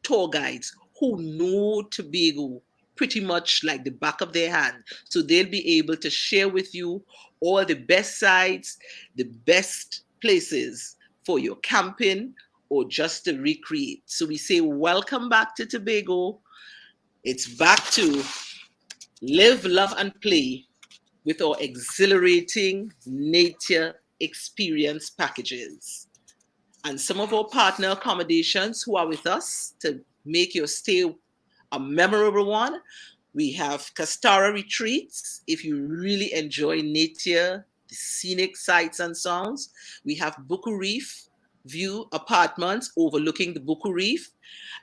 Speaker 7: tour guides who know Tobago pretty much like the back of their hand. So they'll be able to share with you all the best sites, the best places for your camping or just to recreate. So we say, welcome back to Tobago. It's back to live, love, and play with our exhilarating nature experience packages. And some of our partner accommodations who are with us to make your stay a memorable one. We have Castara Retreats, if you really enjoy nature, the scenic sights and sounds. We have Buku Reef View Apartments overlooking the Buku Reef.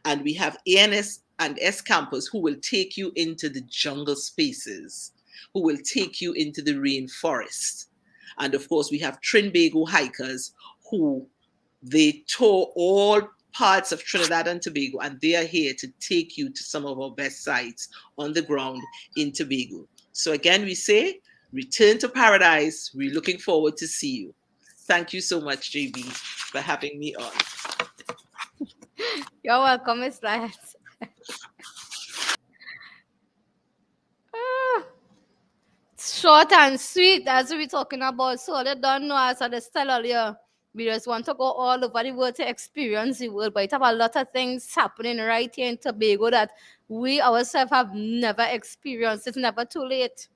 Speaker 7: And we have ANS and S Campus who will take you into the jungle spaces, who will take you into the rainforest. And of course, we have Trinbago Hikers who they tour all parts of Trinidad and Tobago, and they are here to take you to some of our best sites on the ground in Tobago. So again, we say, return to paradise. We're looking forward to see you. Thank you so much, JB, for having me on.
Speaker 4: You're welcome, Miss Lions. Short and sweet, as we talking about. So they don't know as I tell earlier. We just want to go all over the world to experience the world, but it have a lot of things happening right here in Tobago that we ourselves have never experienced. It's never too late.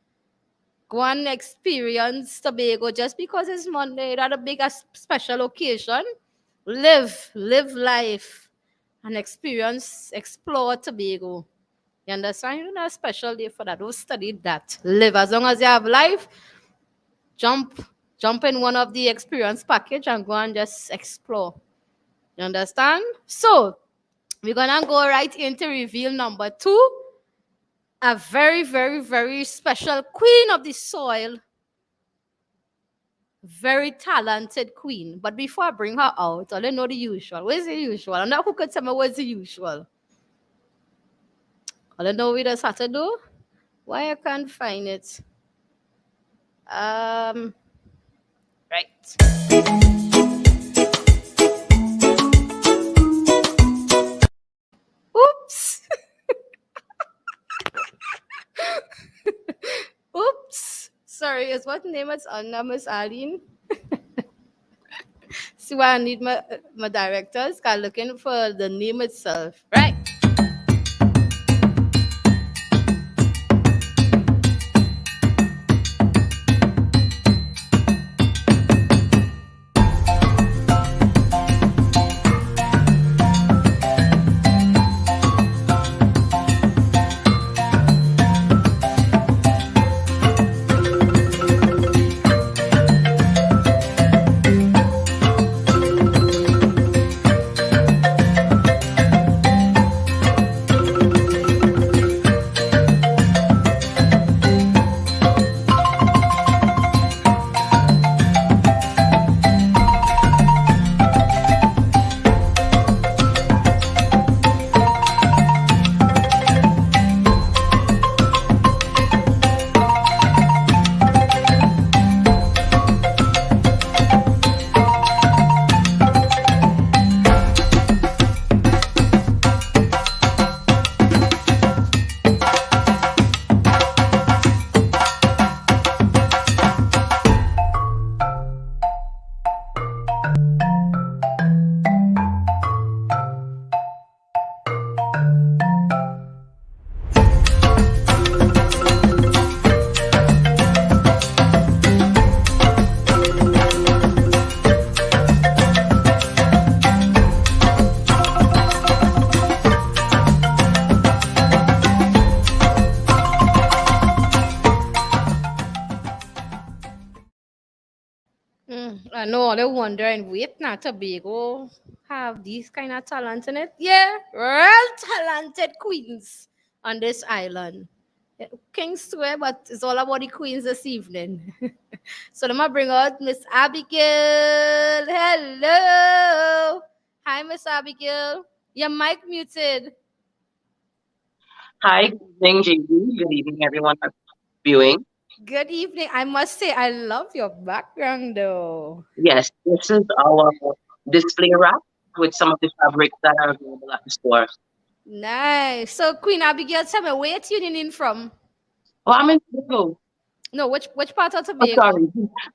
Speaker 4: Go and experience Tobago just because it's Monday, not a big special occasion. Live life, and experience, explore Tobago. You understand? You're not a special day for that. Who studied that? Live as long as you have life. Jump in one of the experience package and go and just explore. You understand? So we're gonna go right into reveal number 2. a very, very, very special queen of the soil, very talented queen. But before I bring her out, I don't know the usual. Where's the usual? I'm not who could tell me what's the usual. I don't know what I have to do. Why I can't find it? Right. Oops. Oops. Sorry, is what name is on Miss Aline? See why I need my directors. Got looking for the name itself. Right. I know they're wondering, wait, not Tobago have these kind of talent in it? Yeah, real talented queens on this island. Yeah, Kings swear, but it's all about the queens this evening. So let me bring out Miss Abigail. Hello. Hi, Miss Abigail. Your mic muted.
Speaker 8: Hi, good evening, JB. Good evening, everyone that's viewing.
Speaker 4: Good evening. I must say, I love your background though.
Speaker 8: Yes, this is our display rack with some of the fabrics that are available at the store.
Speaker 4: Nice. So, Queen Abigail, tell me where you tuning in from?
Speaker 8: Oh, I'm in Tobago.
Speaker 4: No, which part of
Speaker 8: Oh,
Speaker 4: Tobago?
Speaker 8: sorry.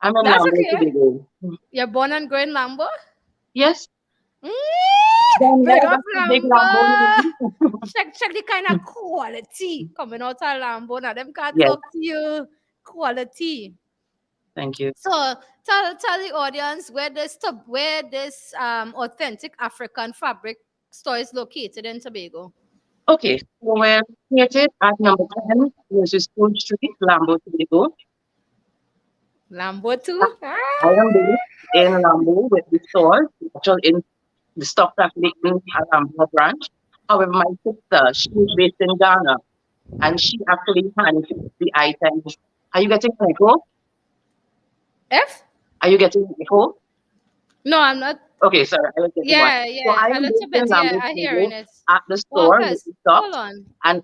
Speaker 8: I'm in
Speaker 4: That's
Speaker 8: Lambo,
Speaker 4: okay.
Speaker 8: Tobago.
Speaker 4: You're born and grown in Lambo?
Speaker 8: Yes,
Speaker 4: Mm,
Speaker 8: then yeah,
Speaker 4: big up
Speaker 8: that's the big
Speaker 4: Lambo.
Speaker 8: Lambo.
Speaker 4: Check the kind of quality coming out of Lambo. Now them can't
Speaker 8: Yes,
Speaker 4: talk to you. Quality.
Speaker 8: thank you.
Speaker 4: So tell the audience where this authentic African fabric store is located in Tobago.
Speaker 8: Okay, so we're located at number 10, which is School Street, Lambo, Tobago.
Speaker 4: Lambo too?
Speaker 8: I am based in Lambo with the store, actually in the stock actually in Lambo branch. However, my sister, she is based in Ghana, and she actually handles the items. Are you getting an echo?
Speaker 4: F?
Speaker 8: Are you getting an echo?
Speaker 4: No, I'm not.
Speaker 8: Okay, sorry, I was getting one.
Speaker 4: Yeah,
Speaker 8: So
Speaker 4: yeah,
Speaker 8: I
Speaker 4: a
Speaker 8: am
Speaker 4: little
Speaker 8: based in
Speaker 4: bit. Yeah,
Speaker 8: Lambo
Speaker 4: I hearing
Speaker 8: Studio
Speaker 4: it.
Speaker 8: at the
Speaker 4: Well,
Speaker 8: store with
Speaker 4: cause
Speaker 8: the
Speaker 4: hold
Speaker 8: stocks.
Speaker 4: on.
Speaker 8: And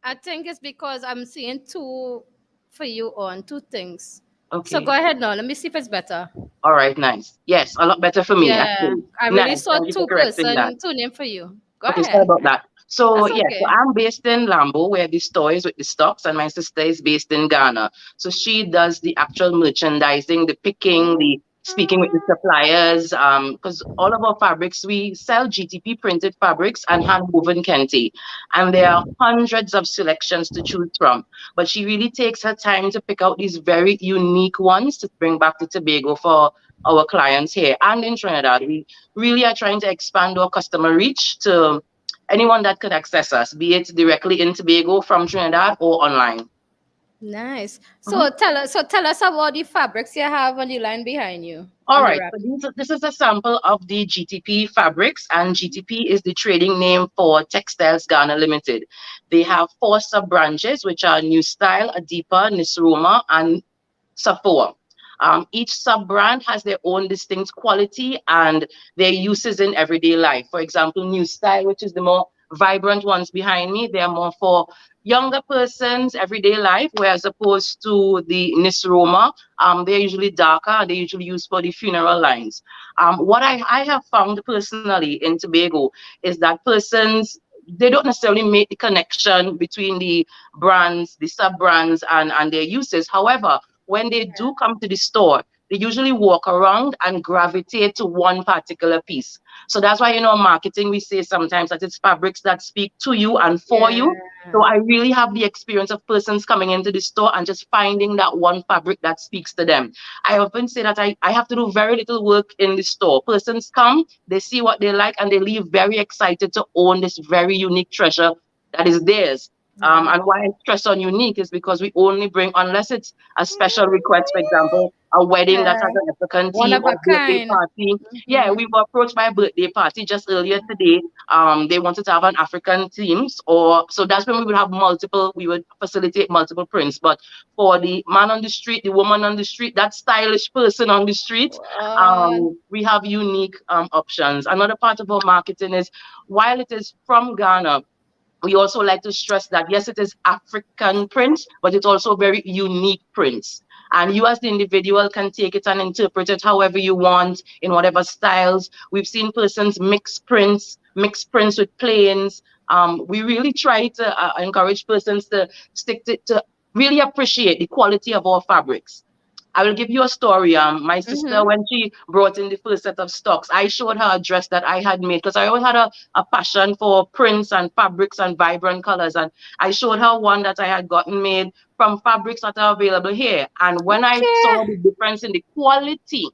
Speaker 4: I think it's because I'm seeing two for you on two things. So
Speaker 8: okay,
Speaker 4: go ahead now. Let me see if it's better.
Speaker 8: all right, nice. Yes, a lot better for me
Speaker 4: Yeah,
Speaker 8: actually.
Speaker 4: I really
Speaker 8: Nice,
Speaker 4: saw
Speaker 8: thank you for
Speaker 4: two
Speaker 8: correcting that.
Speaker 4: person, two name for you. Go
Speaker 8: Okay, sorry
Speaker 4: ahead.
Speaker 8: about that. So
Speaker 4: That's
Speaker 8: yeah, so
Speaker 4: okay.
Speaker 8: I'm based in Lambo where the store is with the stocks, and my sister is based in Ghana. So she does the actual merchandising, the picking, the speaking with the suppliers. Because all of our fabrics, we sell GTP printed fabrics and hand woven kente, and there are hundreds of selections to choose from. But she really takes her time to pick out these very unique ones to bring back to Tobago for our clients here and in Trinidad. We really are trying to expand our customer reach to anyone that could access us, be it directly in Tobago from Trinidad or online.
Speaker 4: Nice.
Speaker 8: Mhm.
Speaker 4: So tell us about the fabrics you have on the line behind you
Speaker 8: All
Speaker 4: on the
Speaker 8: right,
Speaker 4: rack.
Speaker 8: so this is a sample of the GTP fabrics, and GTP is the trading name for Textiles Ghana Limited. They have four sub branches, which are New Style, Adipa, Nisroma, and Sappho. Each sub brand has their own distinct quality and their uses in everyday life. For example, New Style, which is the more vibrant ones behind me, they are more for younger persons, everyday life, whereas opposed to the Nisroma, they're usually darker. They usually used for the funeral lines. What I have found personally in Tobago is that persons they don't necessarily make the connection between the brands, the sub brands, and their uses. However, when they do come to the store, they usually walk around and gravitate to one particular piece. So that's why, marketing, we say sometimes that it's fabrics that speak to you and for
Speaker 4: Yeah.
Speaker 8: you. So I really have the experience of persons coming into the store and just finding that one fabric that speaks to them. I often say that I have to do very little work in the store. Persons come, they see what they like, and they leave very excited to own this very unique treasure that is theirs.
Speaker 4: Wow.
Speaker 8: And why I stress on unique is because we only bring, unless it's a special request, for example, a wedding that has
Speaker 4: Yeah.
Speaker 8: an African
Speaker 4: One
Speaker 8: theme
Speaker 4: of a
Speaker 8: or birthday
Speaker 4: kind.
Speaker 8: party. Yeah,
Speaker 4: Hmm.
Speaker 8: we were approached by a birthday party just earlier today. They wanted to have an African themes, or so that's when we would have multiple, we would facilitate multiple prints. But for the man on the street, the woman on the street, that stylish person on the street, we have unique options. Another part of our marketing is while it is from Ghana, we also like to stress that yes, it is African prints, but it's also very unique prints. And you as the individual can take it and interpret it however you want, in whatever styles. We've seen persons mix prints with plains. We really try to encourage persons to stick to really appreciate the quality of our fabrics. I will give you a story. My sister,
Speaker 4: Mm-hmm.
Speaker 8: when she brought in the first set of stocks, I showed her a dress that I had made because I always had a passion for prints and fabrics and vibrant colors. And I showed her one that I had gotten made from fabrics that are available here. And when I saw
Speaker 4: Okay.
Speaker 8: the difference in the quality,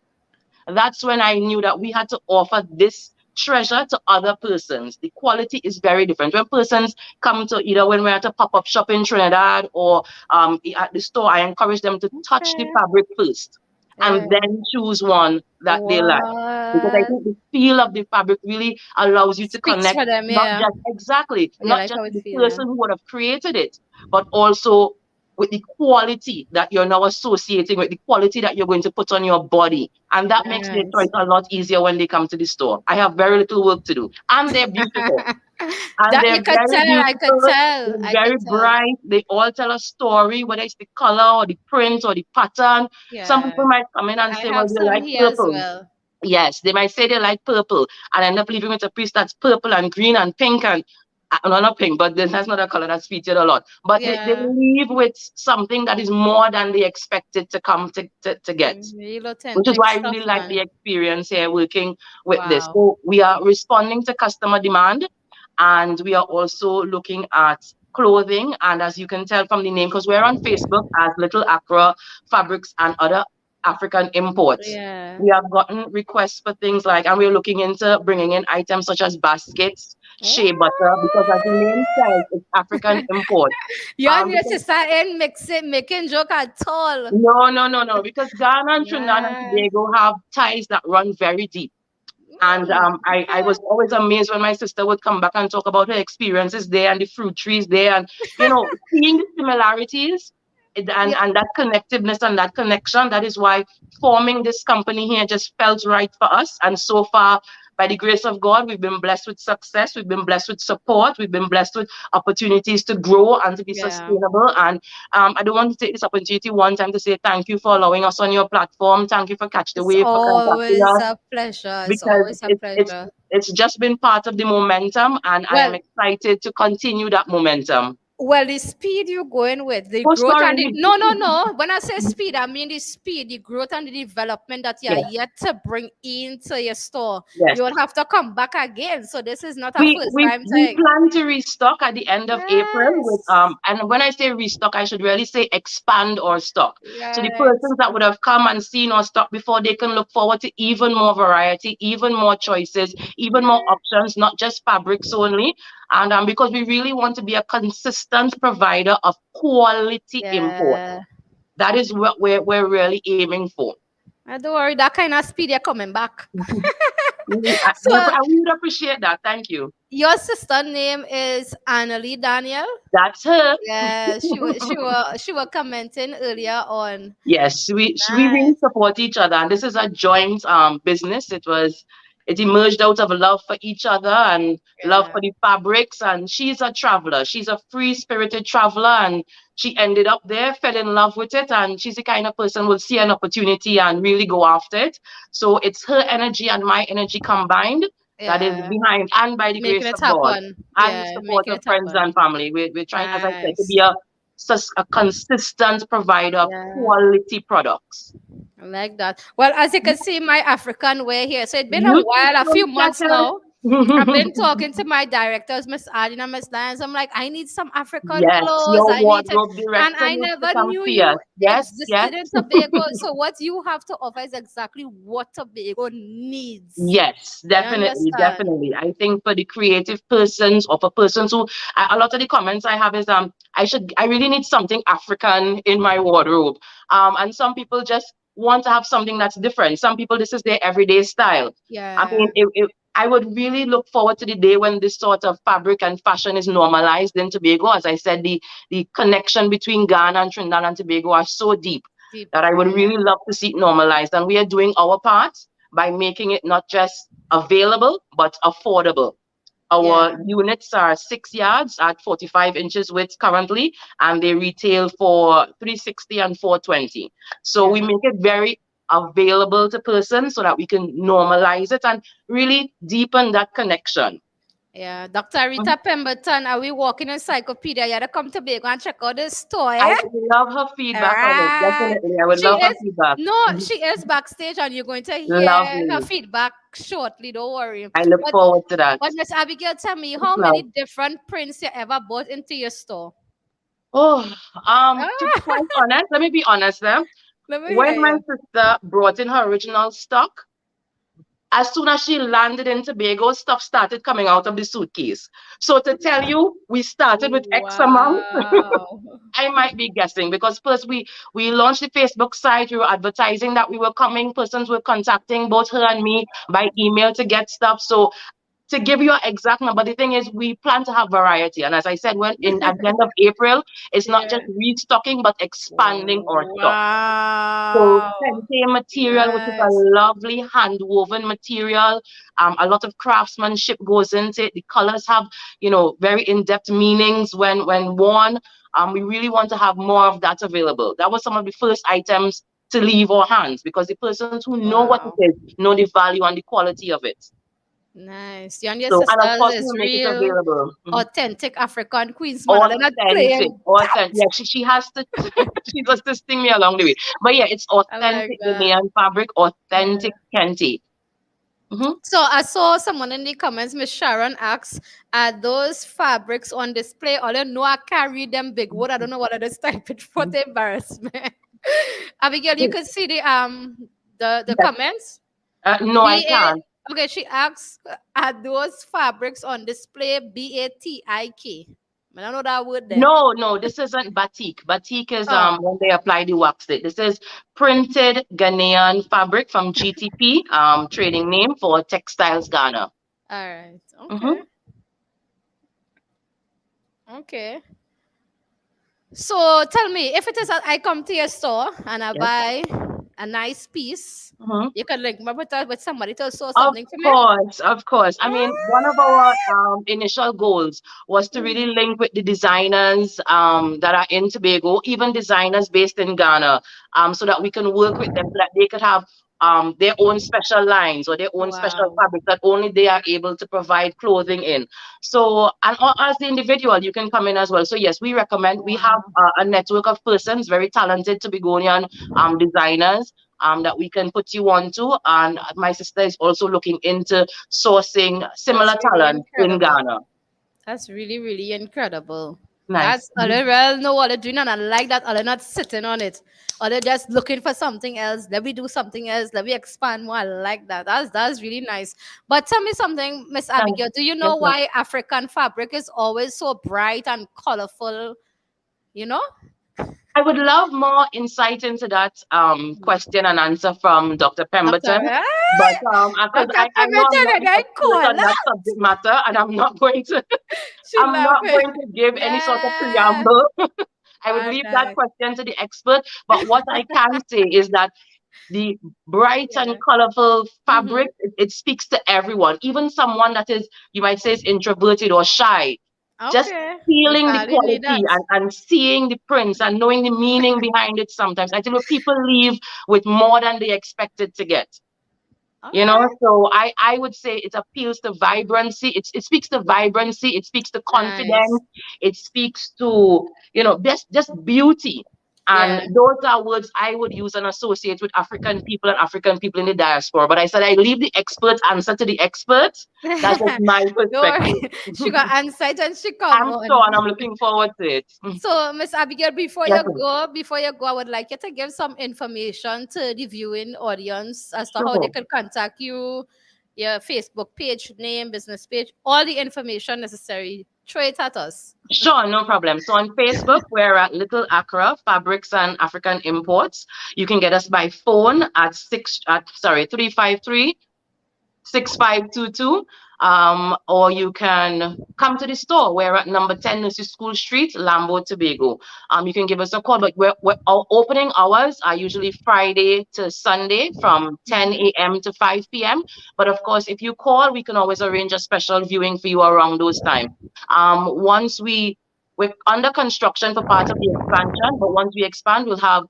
Speaker 8: that's when I knew that we had to offer this treasure to other persons. The quality is very different. When persons come to either when we're at a pop-up shop in Trinidad or at the store, I encourage them to touch the
Speaker 4: Okay.
Speaker 8: fabric first
Speaker 4: Yeah.
Speaker 8: and then choose one that they like. Because I
Speaker 4: What
Speaker 8: think the feel of the fabric really allows you to
Speaker 4: speaks
Speaker 8: connect
Speaker 4: for them?
Speaker 8: not
Speaker 4: Yeah.
Speaker 8: just exactly,
Speaker 4: You
Speaker 8: not
Speaker 4: like
Speaker 8: just
Speaker 4: how it's
Speaker 8: the person
Speaker 4: feeling.
Speaker 8: who would have created it, but also with the quality that you're now associating with the quality that you're going to put on your body. And that makes their choice
Speaker 4: Nice.
Speaker 8: a lot easier when they come to the store. I have very little work to do. And they're beautiful. And
Speaker 4: That
Speaker 8: they're
Speaker 4: you could
Speaker 8: very
Speaker 4: tell. I could
Speaker 8: beautiful.
Speaker 4: tell.
Speaker 8: They're
Speaker 4: I could
Speaker 8: very
Speaker 4: tell.
Speaker 8: bright. They all tell a story, whether it's the color or the print or the pattern. Some
Speaker 4: Yeah.
Speaker 8: people might come in and
Speaker 4: I
Speaker 8: say, well,
Speaker 4: have
Speaker 8: they
Speaker 4: some
Speaker 8: like
Speaker 4: here as
Speaker 8: purple.
Speaker 4: well.
Speaker 8: Yes, they might say they like purple and end up leaving with a piece that's purple and green and pink and no, not pink, but that's not a color that's featured a lot. But they
Speaker 4: Yeah.
Speaker 8: leave with something that is more than they expected to come to get,
Speaker 4: Real
Speaker 8: which is
Speaker 4: authentic
Speaker 8: why I
Speaker 4: stuff,
Speaker 8: really like the
Speaker 4: man.
Speaker 8: experience here working with this.
Speaker 4: Wow.
Speaker 8: So we are responding to customer demand and we are also looking at clothing. And as you can tell from the name, because we're on Facebook as Little Accra Fabrics and Other African Imports.
Speaker 4: Yeah.
Speaker 8: We have gotten requests for things like, and we're looking into bringing in items such as baskets, shea butter, because as the name says, it's African import.
Speaker 4: You and your
Speaker 8: Because
Speaker 4: sister ain't mixing, making joke at all.
Speaker 8: no, because Ghana and Trinidad and
Speaker 4: Yeah.
Speaker 8: Tobago have ties that run very deep. And I
Speaker 4: Okay.
Speaker 8: was always amazed when my sister would come back and talk about her experiences there and the fruit trees there and, seeing the similarities
Speaker 4: Yeah.
Speaker 8: and that connectiveness and that connection. That is why forming this company here just felt right for us. And so far, by the grace of God, we've been blessed with success. We've been blessed with support. We've been blessed with opportunities to grow and to be
Speaker 4: Yeah.
Speaker 8: sustainable. And I don't want to take this opportunity one time to say thank you for allowing us on your platform. Thank you for Catch the
Speaker 4: It's
Speaker 8: Wave for contacting
Speaker 4: always
Speaker 8: us
Speaker 4: a pleasure. It's
Speaker 8: because
Speaker 4: always a pleasure.
Speaker 8: it's just been part of the momentum, and I am
Speaker 4: Well,
Speaker 8: excited to continue that momentum.
Speaker 4: well, the speed you're going with, the
Speaker 8: Oh,
Speaker 4: growth and
Speaker 8: sorry.
Speaker 4: the no. When I say speed, I mean the speed, the growth and the development that you are
Speaker 8: Yes,
Speaker 4: yet to bring into your store.
Speaker 8: yes.
Speaker 4: You will have to come back again. So this is not a
Speaker 8: We
Speaker 4: first
Speaker 8: we
Speaker 4: time
Speaker 8: we
Speaker 4: thing.
Speaker 8: plan to restock at the end of April with
Speaker 4: Yes.
Speaker 8: and when I say restock, I should really say expand our stock. So the
Speaker 4: Yes.
Speaker 8: persons that would have come and seen our stock before, they can look forward to even more variety, even more choices, even more options, not just fabrics only. And because we really want to be a consistent provider of quality import.
Speaker 4: Yeah.
Speaker 8: That is what we're really aiming for.
Speaker 4: Don't worry, that kind of speed you're coming back. So
Speaker 8: I would appreciate that. Thank you.
Speaker 4: your sister name is Annalie Daniel.
Speaker 8: That's her.
Speaker 4: Yeah, she was commenting earlier on.
Speaker 8: Yes, we really
Speaker 4: Nice.
Speaker 8: support each other, and this is a joint business. It emerged out of love for each other and love
Speaker 4: Yeah.
Speaker 8: for the fabrics. And she's a traveler. She's a free spirited traveler, and she ended up there, fell in love with it, and she's the kind of person who will see an opportunity and really go after it. So it's her energy and my energy combined that is
Speaker 4: Yeah.
Speaker 8: behind, and by the
Speaker 4: Making
Speaker 8: grace
Speaker 4: it
Speaker 8: of God
Speaker 4: happen.
Speaker 8: and the
Speaker 4: Yeah,
Speaker 8: support
Speaker 4: making
Speaker 8: of
Speaker 4: it
Speaker 8: friends
Speaker 4: happen.
Speaker 8: and family. We're trying, as I said, to
Speaker 4: Nice.
Speaker 8: be a consistent provider of
Speaker 4: Yeah.
Speaker 8: quality products.
Speaker 4: I like that. Well, as you can see, my African way here. So it's been a
Speaker 8: You
Speaker 4: while, a few
Speaker 8: don't
Speaker 4: months
Speaker 8: check
Speaker 4: now. I've
Speaker 8: it.
Speaker 4: been talking to my directors, Miss Adina, Miss Lyons. I'm like, I need some African
Speaker 8: Yes,
Speaker 4: clothes.
Speaker 8: your
Speaker 4: I need to,
Speaker 8: wardrobe
Speaker 4: and
Speaker 8: director
Speaker 4: I
Speaker 8: needs to
Speaker 4: never
Speaker 8: come
Speaker 4: knew
Speaker 8: see us.
Speaker 4: you
Speaker 8: Yes, yes.
Speaker 4: existed in Tobago. So what you have to offer is exactly what Tobago needs.
Speaker 8: Yes,
Speaker 4: You
Speaker 8: definitely,
Speaker 4: understand?
Speaker 8: definitely. I think for the creative persons or for persons who, a lot of the comments I have is I really need something African in my wardrobe. And some people just want to have something that's different. Some people, this is their everyday style. I
Speaker 4: Yeah.
Speaker 8: mean, I would really look forward to the day when this sort of fabric and fashion is normalized in Tobago. As I said, the connection between Ghana and Trinidad and Tobago are so deep
Speaker 4: Deep.
Speaker 8: that I would
Speaker 4: Yeah.
Speaker 8: really love to see it normalized. And we are doing our part by making it not just available, but affordable.
Speaker 4: Yeah.
Speaker 8: Our units are 6 yards at 45 inches width currently, and they retail for 360 and 420. So we
Speaker 4: Yeah.
Speaker 8: make it very available to persons so that we can normalize it and really deepen that connection.
Speaker 4: Yeah, Dr. Rita Pemberton, are we walking encyclopedia? You gotta come to Bago and check out this store,
Speaker 8: I
Speaker 4: eh?
Speaker 8: would love her
Speaker 4: All
Speaker 8: feedback on it.
Speaker 4: right.
Speaker 8: Definitely. I would
Speaker 4: She
Speaker 8: love her
Speaker 4: is
Speaker 8: feedback.
Speaker 4: no, she is backstage, and you're going to hear her
Speaker 8: Lovely.
Speaker 4: feedback shortly. Don't worry.
Speaker 8: I look
Speaker 4: But
Speaker 8: forward to that.
Speaker 4: but Miss Abigail, tell me how many
Speaker 8: Love.
Speaker 4: different prints you ever bought into your store?
Speaker 8: Oh, to be
Speaker 4: Ah,
Speaker 8: quite honest, let me be honest there.
Speaker 4: let me
Speaker 8: When
Speaker 4: hear
Speaker 8: my
Speaker 4: you.
Speaker 8: sister brought in her original stock, as soon as she landed in Tobago, stuff started coming out of the suitcase. So to tell you, we started with X amount.
Speaker 4: Wow.
Speaker 8: I might be guessing because first we launched the Facebook site. We were advertising that we were coming. Persons were contacting both her and me by email to get stuff. So to give you an exact number, the thing is we plan to have variety. And as I said, when in at the end of April, it's not just
Speaker 4: Yeah.
Speaker 8: restocking but expanding our stock. So
Speaker 4: Wow.
Speaker 8: Sente material, which is a
Speaker 4: Nice.
Speaker 8: lovely hand woven material. A lot of craftsmanship goes into it. The colors have, very in-depth meanings when worn. We really want to have more of that available. That was some of the first items to leave our hands because the persons who know what
Speaker 4: Wow.
Speaker 8: it is know the value and the quality of it.
Speaker 4: Nice. You and your
Speaker 8: So, and of
Speaker 4: sisters
Speaker 8: course,
Speaker 4: is
Speaker 8: we'll make it
Speaker 4: real
Speaker 8: available. Mhm.
Speaker 4: authentic African queens, man. They're not
Speaker 8: Authentic,
Speaker 4: playing
Speaker 8: authentic.
Speaker 4: that.
Speaker 8: Yeah, she has to. She's assisting me along the way. But yeah, it's
Speaker 4: I like
Speaker 8: authentic
Speaker 4: that.
Speaker 8: Ghanaian fabric,
Speaker 4: Yeah.
Speaker 8: authentic Kente. Hmm.
Speaker 4: So I saw someone in the comments, Miss Sharon asks, are those fabrics on display? All you know, I carry them big wood. I don't know what I just type it for the embarrassment. Abigail, you can see the
Speaker 8: Yes.
Speaker 4: comments.
Speaker 8: No, I
Speaker 4: BA.
Speaker 8: can't.
Speaker 4: Okay, she asks, are those fabrics on display? BATIK. I don't know that word there.
Speaker 8: No, no, this isn't batik. Batik is
Speaker 4: Oh,
Speaker 8: when they apply the wax. This is printed Ghanaian fabric from GTP, trading name for Textiles Ghana.
Speaker 4: all right. Okay.
Speaker 8: Hmm.
Speaker 4: Okay. So tell me, if it is that I come to your store and I
Speaker 8: Yes.
Speaker 4: buy a nice piece,
Speaker 8: Hmm.
Speaker 4: you can link me with somebody to sew
Speaker 8: Of
Speaker 4: something to me.
Speaker 8: course, of course. I mean, one of our
Speaker 4: Ah!
Speaker 8: initial goals was to really link with the designers that are in Tobago, even designers based in Ghana, so that we can work with them so that they could have their own special lines or their own special
Speaker 4: Wow.
Speaker 8: fabric that only they are able to provide clothing in. So, and as the individual, you can come in as well. So yes, we recommend. We have
Speaker 4: Wow.
Speaker 8: a network of persons, very talented Tobagonian designers that we can put you on to. And my sister is also looking into sourcing
Speaker 4: That's
Speaker 8: similar
Speaker 4: really
Speaker 8: talent in
Speaker 4: incredible.
Speaker 8: Ghana.
Speaker 4: That's really, really incredible.
Speaker 8: Nice.
Speaker 4: That's all they well know what they're doing, and I like that. All they're not sitting on it, or they're just looking for something else. Let me do something else. Let me expand more. I like that. That's really nice. But tell me something, Miss
Speaker 8: Thanks.
Speaker 4: Abigail. Do you
Speaker 8: Yes,
Speaker 4: know
Speaker 8: ma'am.
Speaker 4: why African fabric is always so bright and colorful? You know?
Speaker 8: I would love more insight into that question and answer from Dr.
Speaker 4: Doctor,
Speaker 8: Pemberton.
Speaker 4: ah,
Speaker 8: But because
Speaker 4: Doctor
Speaker 8: I know I'm
Speaker 4: Pemberton,
Speaker 8: not
Speaker 4: a
Speaker 8: the
Speaker 4: guy
Speaker 8: expert
Speaker 4: call.
Speaker 8: on that subject matter, and I'm not going to
Speaker 4: She
Speaker 8: I'm not
Speaker 4: laughing.
Speaker 8: going to give any sort of
Speaker 4: Yeah.
Speaker 8: preamble. I would
Speaker 4: All
Speaker 8: leave that
Speaker 4: right.
Speaker 8: question to the expert. But what I can say is that the bright and
Speaker 4: Yeah.
Speaker 8: colorful
Speaker 4: Mm-hmm.
Speaker 8: fabric, it speaks to everyone, even someone that is, you might say, is introverted or shy. Just
Speaker 4: Okay. Miss
Speaker 8: feeling the
Speaker 4: Ali need that.
Speaker 8: quality and seeing the prints and knowing the meaning behind it sometimes. I think what people leave with more than they expected to get.
Speaker 4: All
Speaker 8: You know,
Speaker 4: right.
Speaker 8: so I would say it appeals to vibrancy. It speaks to vibrancy. It speaks to
Speaker 4: Nice.
Speaker 8: confidence. It speaks to, just beauty. And
Speaker 4: Yeah.
Speaker 8: those are words I would use and associate with African people and African people in the diaspora. But I said I leave the expert answer to the experts. That's just my
Speaker 4: Don't
Speaker 8: perspective.
Speaker 4: worry. She got insight and she come
Speaker 8: I'm
Speaker 4: on.
Speaker 8: sure, and I'm looking forward to it.
Speaker 4: So, Miss Abigail,
Speaker 8: Yes, ma'am.
Speaker 4: before you go, I would like you to give some information to the viewing audience as to how they
Speaker 8: Sure.
Speaker 4: can contact you, your Facebook page, name, business page, all the information necessary. Throw it at us.
Speaker 8: Sure, no problem. So on Facebook, we're at Little Accra Fabrics and African Imports. You can get us by phone at 353-6522. Or you can come to the store. We're at number 10 Nursery School Street, Ahwee Tobago. You can give us a call, but our opening hours are usually Friday to Sunday from 10 a.m. to 5 p.m. But of course, if you call, we can always arrange a special viewing for you around those times. Once we're under construction for part of the expansion, but once we expand, we'll have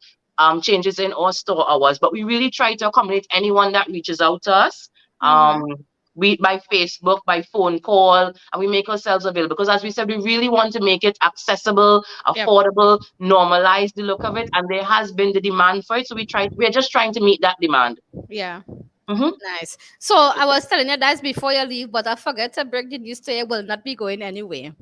Speaker 8: changes in our store hours. But we really try to accommodate anyone that reaches out to us.
Speaker 4: Mm-hmm.
Speaker 8: We by Facebook, by phone call, and we make ourselves available. Because as we said, we really want to make it accessible,
Speaker 4: Yep.
Speaker 8: affordable, normalize the look of it, and there has been the demand for it. So we're just trying to meet that demand.
Speaker 4: Yeah.
Speaker 8: Mm-hmm.
Speaker 4: Nice. So I was telling you that before you leave, but I forget to break the news to you. Will not be going anywhere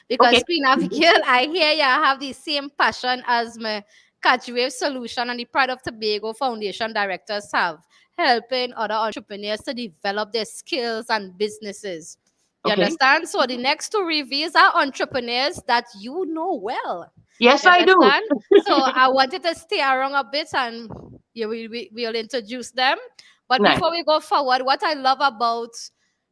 Speaker 4: because
Speaker 8: Okay.
Speaker 4: Queen Abigail, I hear you have the same passion as my Catch Wave Solution and the Pride of Tobago Foundation directors have, helping other entrepreneurs to develop their skills and businesses. You
Speaker 8: Okay.
Speaker 4: understand? So the next two reviews are entrepreneurs that you know well.
Speaker 8: Yes,
Speaker 4: You
Speaker 8: I do.
Speaker 4: understand? So I wanted to stay around a bit and we'll introduce them. But
Speaker 8: Nice.
Speaker 4: before we go forward, what I love about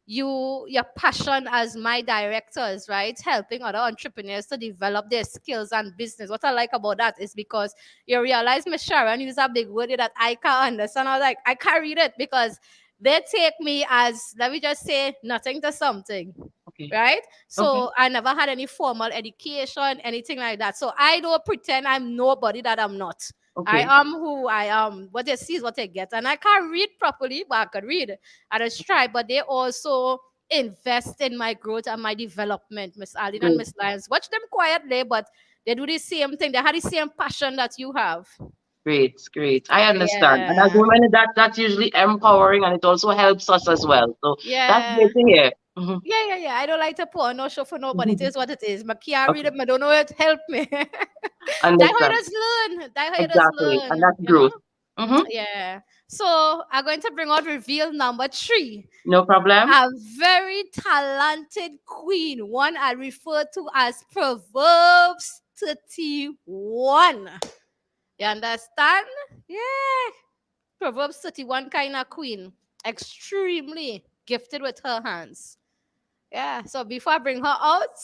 Speaker 4: you, your passion as my directors, right? Helping other entrepreneurs to develop their skills and business. What I like about that is because you realize Miss Sharon use a big word that I can't understand. I was like, I can't read it because they take me as, let me just say, nothing to something.
Speaker 8: Okay.
Speaker 4: Right? So
Speaker 8: Okay.
Speaker 4: I never had any formal education, anything like that. So I don't pretend I'm nobody that I'm not.
Speaker 8: Okay.
Speaker 4: I am who I am. What they see is what they get. And I can't read properly, but I can read at a stride. But they also invest in my growth and my development, Miss Aline and
Speaker 8: Great.
Speaker 4: Miss Lyons. Watch them quietly, but they do the same thing. They have the same passion that you have.
Speaker 8: Great. I understand. And as
Speaker 4: Yeah.
Speaker 8: women, that's usually empowering, and it also helps us as well. So that's
Speaker 4: Yeah.
Speaker 8: great to hear. Mm-hmm.
Speaker 4: Yeah. I don't like to put on no show for nobody. It is what it is. I can't read
Speaker 8: Okay.
Speaker 4: it. I don't know it. Help me. That's how
Speaker 8: Understand.
Speaker 4: you just learn. That's how you just
Speaker 8: Exactly. And
Speaker 4: learn.
Speaker 8: that's growth. Mm-hmm.
Speaker 4: Yeah. So I'm going to bring out reveal number 3.
Speaker 8: No problem.
Speaker 4: A very talented queen, one I refer to as Proverbs 31. You understand? Yeah. Proverbs 31 kind of queen. Extremely gifted with her hands. Yeah. So before I bring her out,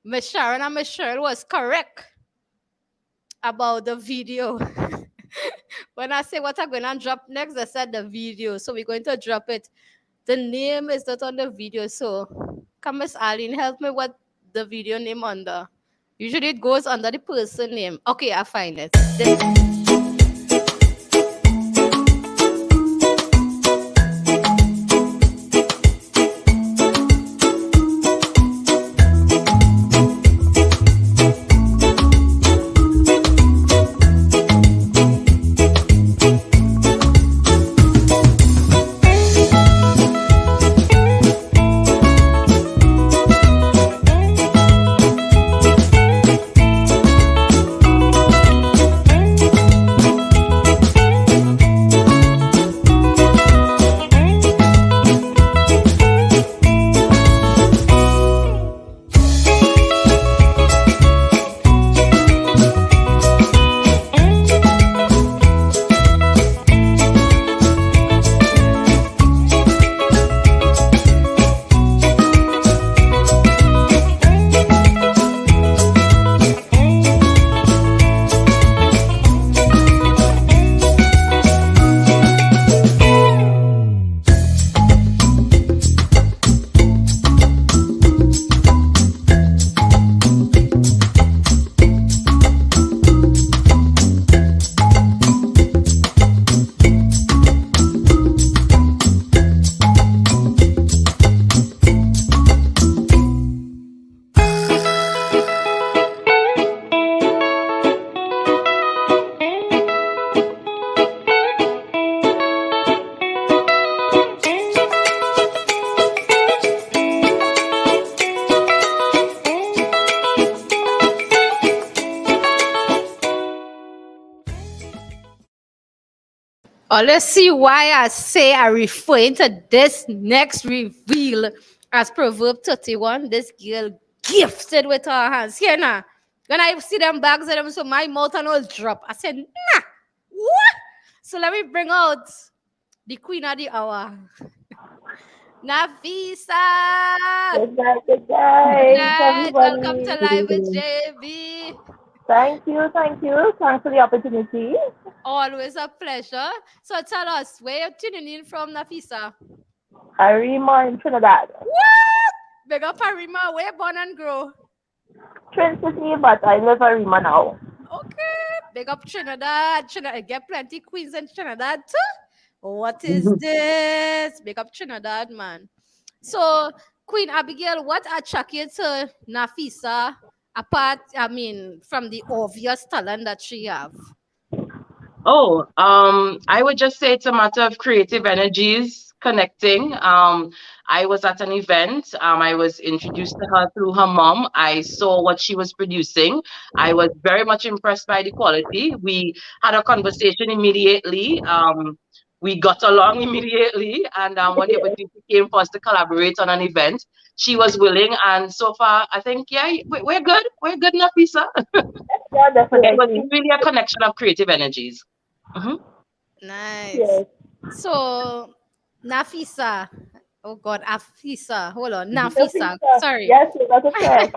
Speaker 4: Miss Sharon and Miss Cheryl was correct about the video. When I say what I'm going to drop next, I said the video. So we're going to drop it. The name is not on the video. So come, Miss Aline, help me with the video name under. Usually it goes under the person name. Okay, I find it. let's see why I say I refer into this next reveal as Proverb 31. This girl gifted with her hands. Here now. When I see them bags of them, so my mouth and all drop. I said, nah, what? So let me bring out the queen of the hour. Nafisa.
Speaker 9: Good
Speaker 4: Good
Speaker 9: night,
Speaker 4: night. Welcome to
Speaker 9: everybody.
Speaker 4: Live with JB.
Speaker 9: Thank you, thank you. Thanks for the opportunity.
Speaker 4: Always a pleasure. So tell us, where you're tuning in from, Nafisa?
Speaker 9: Arima in Trinidad.
Speaker 4: What? Big up Arima, where you born and grow?
Speaker 9: Trin City, but I live Arima now.
Speaker 4: Okay. Big up Trinidad. Trinidad. Get plenty queens in Trinidad too. What is this? Big up Trinidad, man. So, Queen Abigail, what attracted you to Nafisa apart, I mean, from the obvious talent that she have?
Speaker 8: Oh, I would just say it's a matter of creative energies connecting. I was at an event. I was introduced to her through her mom. I saw what she was producing. I was very much impressed by the quality. We had a conversation immediately. We got along immediately, and when the opportunity came for us to collaborate on an event, she was willing. And so far, I think, yeah, we're good. We're good, Nafisa.
Speaker 9: Yeah,
Speaker 8: It was
Speaker 9: definitely.
Speaker 8: really a connection of creative energies. Mm-hmm.
Speaker 4: Nice.
Speaker 9: Yes.
Speaker 4: So, Nafisa. Oh God, Afisa. Hold on, Nafisa.
Speaker 9: Nafisa.
Speaker 4: Sorry.
Speaker 9: Yes, yes, that's correct.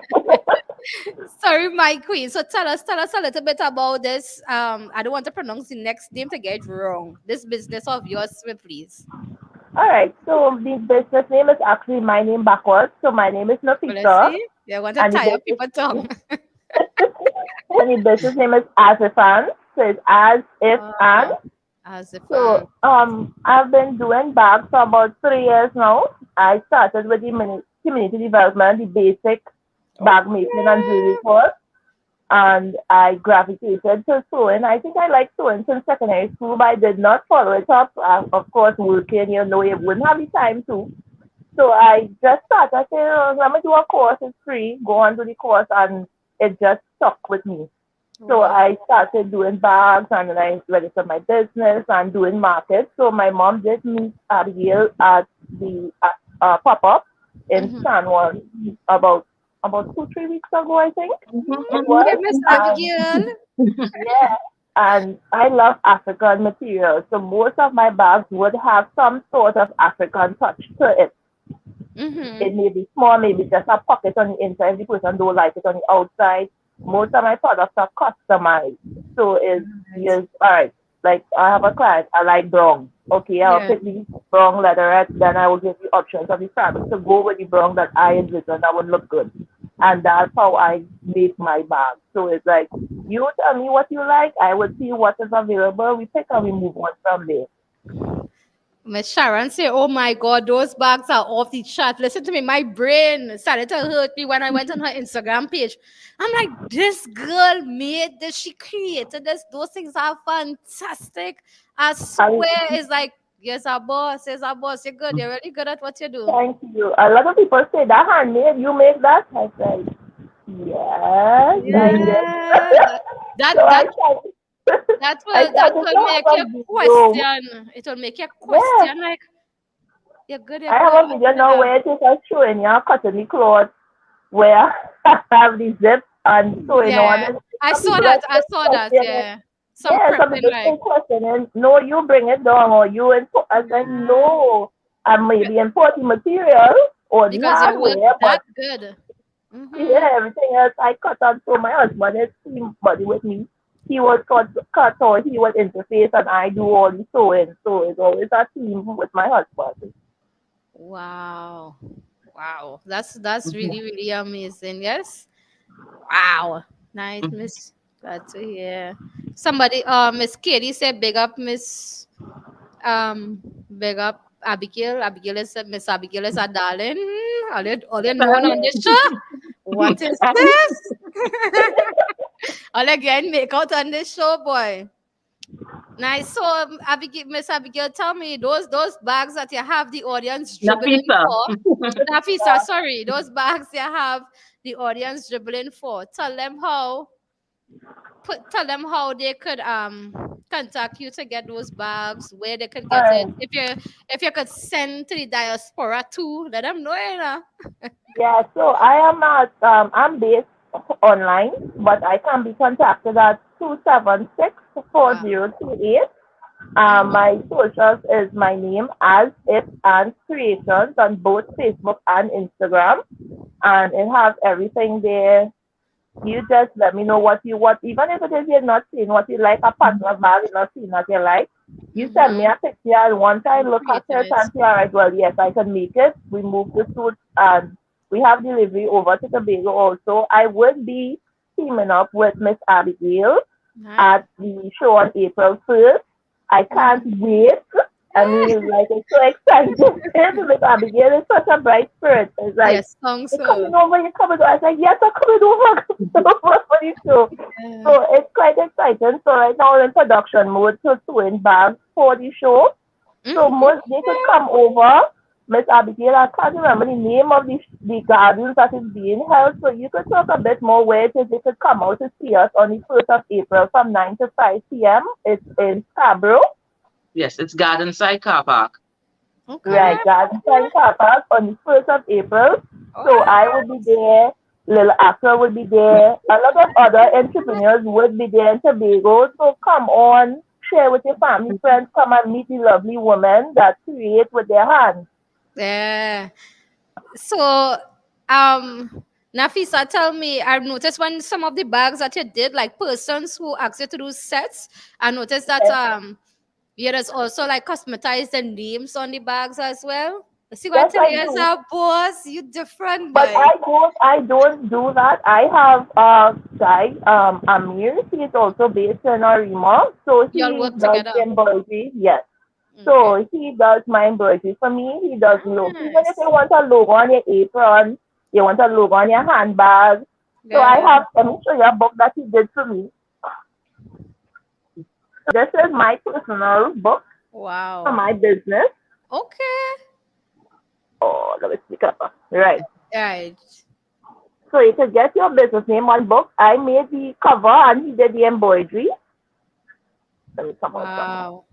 Speaker 4: Sorry, my queen. So tell us a little bit about this. I don't want to pronounce the next name to get it wrong. This business of yours, please.
Speaker 9: All right, so the business name is actually my name backwards. So my name is
Speaker 4: Well, let's
Speaker 9: Nafisa,
Speaker 4: see. Yeah, I want to
Speaker 9: and the
Speaker 4: tie up
Speaker 9: business
Speaker 4: people's tongue.
Speaker 9: and the business name is As If And. So it's As If And.
Speaker 4: As if
Speaker 9: So I've been doing bags for about 3 years now. I started with the community development, the basic bag making and jewelry
Speaker 4: okay.
Speaker 9: course, and I gravitated to sewing. I think I liked sewing since secondary school, but I did not follow it up. Of course, working, you wouldn't have the time to. So I just started. I said, oh, let me do a course. It's free. Go on to the course, and it just stuck with me. So
Speaker 4: Wow.
Speaker 9: I started doing bags and then I registered my business and doing markets. So my mom did meet Abigail at the pop-up in
Speaker 4: Mm-hmm.
Speaker 9: San Juan about 2-3 weeks ago, I think it
Speaker 4: Okay,
Speaker 9: was.
Speaker 4: Miss
Speaker 9: And
Speaker 4: Abigail.
Speaker 9: yeah, and I love African materials. So most of my bags would have some sort of African touch to it.
Speaker 4: Mm-hmm.
Speaker 9: It may be small, maybe just a pocket on the inside. The person don't like it on the outside. Most of my products are customized. So it's
Speaker 4: Right.
Speaker 9: yes, all right. Like I have a client, I like brown. Okay, I'll
Speaker 4: Yeah.
Speaker 9: pick the brown leatherette, then I will give you options of the fabric to go with the brown that I envision that would look good. And that's how I make my bag. So it's like you tell me what you like, I will see what is available, we pick and we move on from there.
Speaker 4: Miss Sharon say, "Oh my God, those bags are off the chart." Listen to me, my brain started to hurt me when I went on her Instagram page. I'm like, this girl made this. She created this. Those things are fantastic. I
Speaker 9: And
Speaker 4: swear, it's like, yes, our boss. Yes, our boss. You're good. You're really good at what you do.
Speaker 9: thank you. A lot of people say that handmade, you make that? I said, yes, I did.
Speaker 4: Yeah, that
Speaker 9: So
Speaker 4: that
Speaker 9: started,
Speaker 4: that
Speaker 9: I
Speaker 4: that
Speaker 9: started
Speaker 4: will
Speaker 9: to
Speaker 4: make
Speaker 9: have
Speaker 4: you
Speaker 9: a video.
Speaker 4: question. It will make you
Speaker 9: Yes,
Speaker 4: question like, you're
Speaker 9: I
Speaker 4: good.
Speaker 9: have a
Speaker 4: What
Speaker 9: video
Speaker 4: you
Speaker 9: now
Speaker 4: have?
Speaker 9: where it is a showing you cutting the clothes where I have the zip and sewing on
Speaker 4: Yeah,
Speaker 9: it.
Speaker 4: I
Speaker 9: Some
Speaker 4: saw
Speaker 9: people are
Speaker 4: that. I
Speaker 9: still
Speaker 4: saw that.
Speaker 9: questioning.
Speaker 4: Yeah, some
Speaker 9: Yeah, some
Speaker 4: prepping
Speaker 9: people
Speaker 4: like.
Speaker 9: still questioning. No, you bring it down or you import. I said,
Speaker 4: Yeah.
Speaker 9: no, I may
Speaker 4: Be-
Speaker 9: be importing material or the
Speaker 4: because you work
Speaker 9: hardware,
Speaker 4: that
Speaker 9: but
Speaker 4: good. Mm-hmm.
Speaker 9: yeah, everything else I cut on. So my husband is team buddy with me. He would cut or he would interface and I do all the sewing. So it's always a team with my husband.
Speaker 4: Wow, wow, that's really amazing. Yes. Wow, nice, Miss. Glad to hear. Somebody, Miss Katie said, "Big up, Miss." Big up Abigail. Abigail is Miss Abigail is a darling. All you known on this show. What is this? All again make out on this show, boy. Nice. So, Abigail, Miss Abigail, tell me those bags that you have the audience dribbling
Speaker 8: Nafisa.
Speaker 4: for. Nafisa, sorry, those bags you have the audience dribbling for. Tell them how. tell them how they could contact you to get those bags, where they could get it.
Speaker 9: Alright.
Speaker 4: If you could send to the diaspora too, let them know, you know.
Speaker 9: Yeah, so I'm based online, but I can be contacted at 276-4028.
Speaker 4: Mm-hmm.
Speaker 9: My socials is my name as if and creations on both Facebook and Instagram, and it has everything there. You just let me know what you want, even if it is you're not seeing what you like, a partner bag, you're not seeing what you like. You send me
Speaker 4: Mm-hmm.
Speaker 9: a picture, and once I look at
Speaker 4: Creating
Speaker 9: it
Speaker 4: it.
Speaker 9: and say, all right, well, yes, I can make it. We move the suit, and we have delivery over to Tobago also. I would be teaming up with Miss Abigail
Speaker 4: Nice.
Speaker 9: at the show on April 1st. I can't
Speaker 4: Mm-hmm.
Speaker 9: wait. I mean, like, it's so exciting. Miss Abigail is such a bright spirit. It's like,
Speaker 4: Yes, song
Speaker 9: you're coming
Speaker 4: so.
Speaker 9: over, you're coming over. I was like, yes, I'm coming over, coming over for the show.
Speaker 4: Yeah.
Speaker 9: So it's quite exciting. So right now we're in production mode to sewing bags for the show. So
Speaker 4: Mm-hmm.
Speaker 9: most they could come over. Miss Abigail, I can't remember the name of the gardens that is being held. So you could talk a bit more where it is they could come out to see us on the 1st of April from 9 to 5 p.m. It's in Scarborough.
Speaker 8: Yes, it's Garden Side Car Park.
Speaker 4: Okay.
Speaker 9: Right, Garden Side Car Park on the 1st of April. So I will be
Speaker 4: Alright.
Speaker 9: there, Little Actor will be there, a lot of other entrepreneurs would be there in Tobago. So come on, share with your family, friends, come and meet the lovely women that create with their hands.
Speaker 4: Yeah. So, Nafisa, tell me, I've noticed when some of the bags that you did, like persons who asked you to do sets, I noticed that
Speaker 9: Yes,
Speaker 4: yeah, there's also like customized the names on the bags as well. See what I
Speaker 9: yes
Speaker 4: tell
Speaker 9: I
Speaker 4: you as
Speaker 9: do.
Speaker 4: a boss, you different
Speaker 9: But
Speaker 4: boy.
Speaker 9: I don't do that. I have a guy, Amir. He is also based in Arima. So
Speaker 4: Y'all
Speaker 9: he
Speaker 4: work
Speaker 9: does
Speaker 4: together.
Speaker 9: embroidery, yes.
Speaker 4: Okay.
Speaker 9: So he does my embroidery for me. He does logo. Even if
Speaker 4: Nice.
Speaker 9: you want a logo on your apron, you want a logo on your handbag. So I
Speaker 4: Yeah.
Speaker 9: have, let me show you a book that he did for me. This is my personal book for
Speaker 4: Wow.
Speaker 9: my business.
Speaker 4: Okay.
Speaker 9: Oh, let me speak up. Right.
Speaker 4: Right.
Speaker 9: So you can get your business name on book. I made the cover and he did the embroidery. Let me come out from
Speaker 4: Wow.